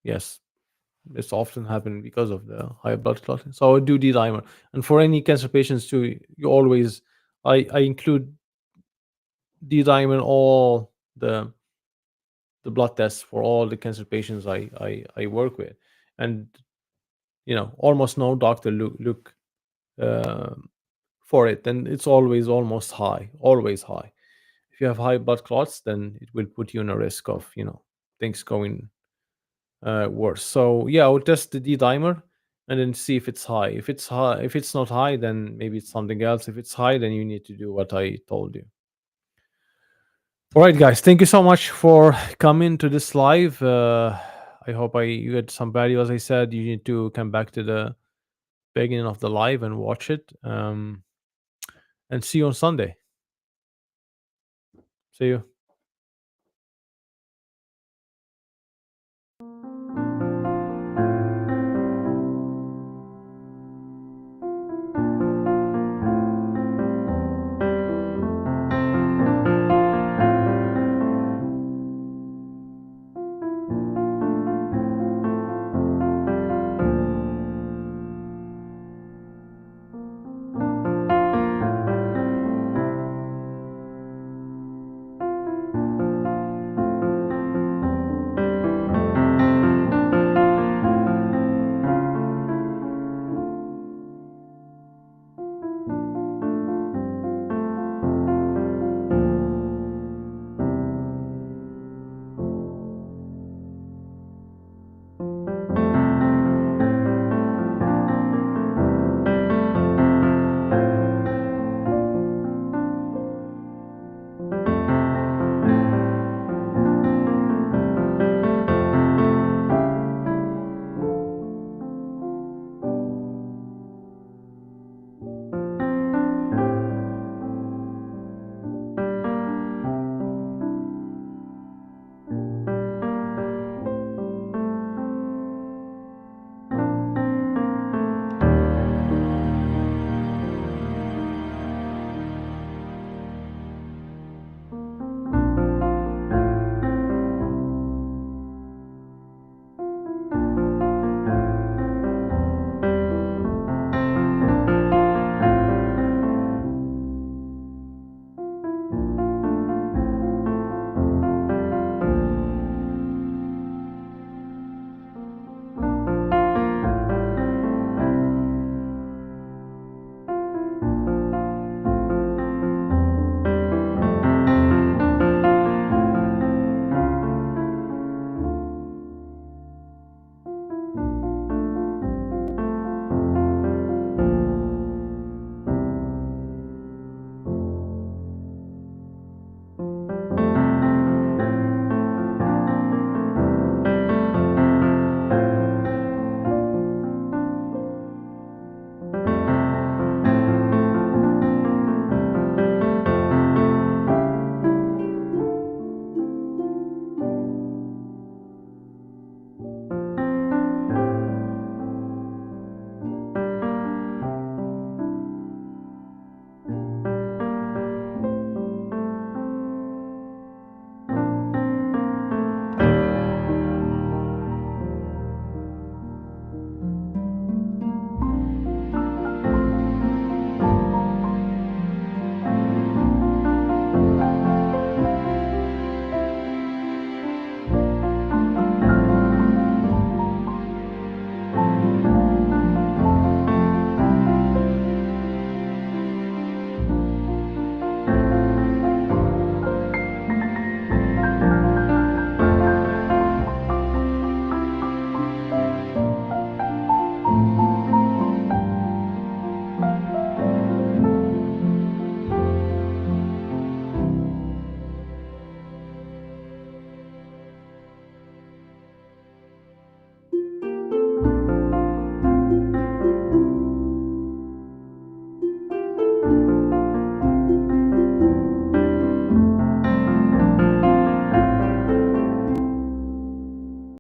yes, it's often happen because of the high blood clotting. So I do D dimer, and for any cancer patients too, you always I include D-dimer all the blood tests for all the cancer patients I work with, and almost no doctor look um for it, and it's always almost high, always high. If you have high blood clots, then it will put you in a risk of things going worse. So yeah, I will test the D dimer and then see if it's high. If it's high, if it's not high, then maybe it's something else. If it's high, then you need to do what I told you. All right, guys, thank you so much for coming to this live. I hope you get some value. As I said, you need to come back to the beginning of the live and watch it. And see you on Sunday. See you.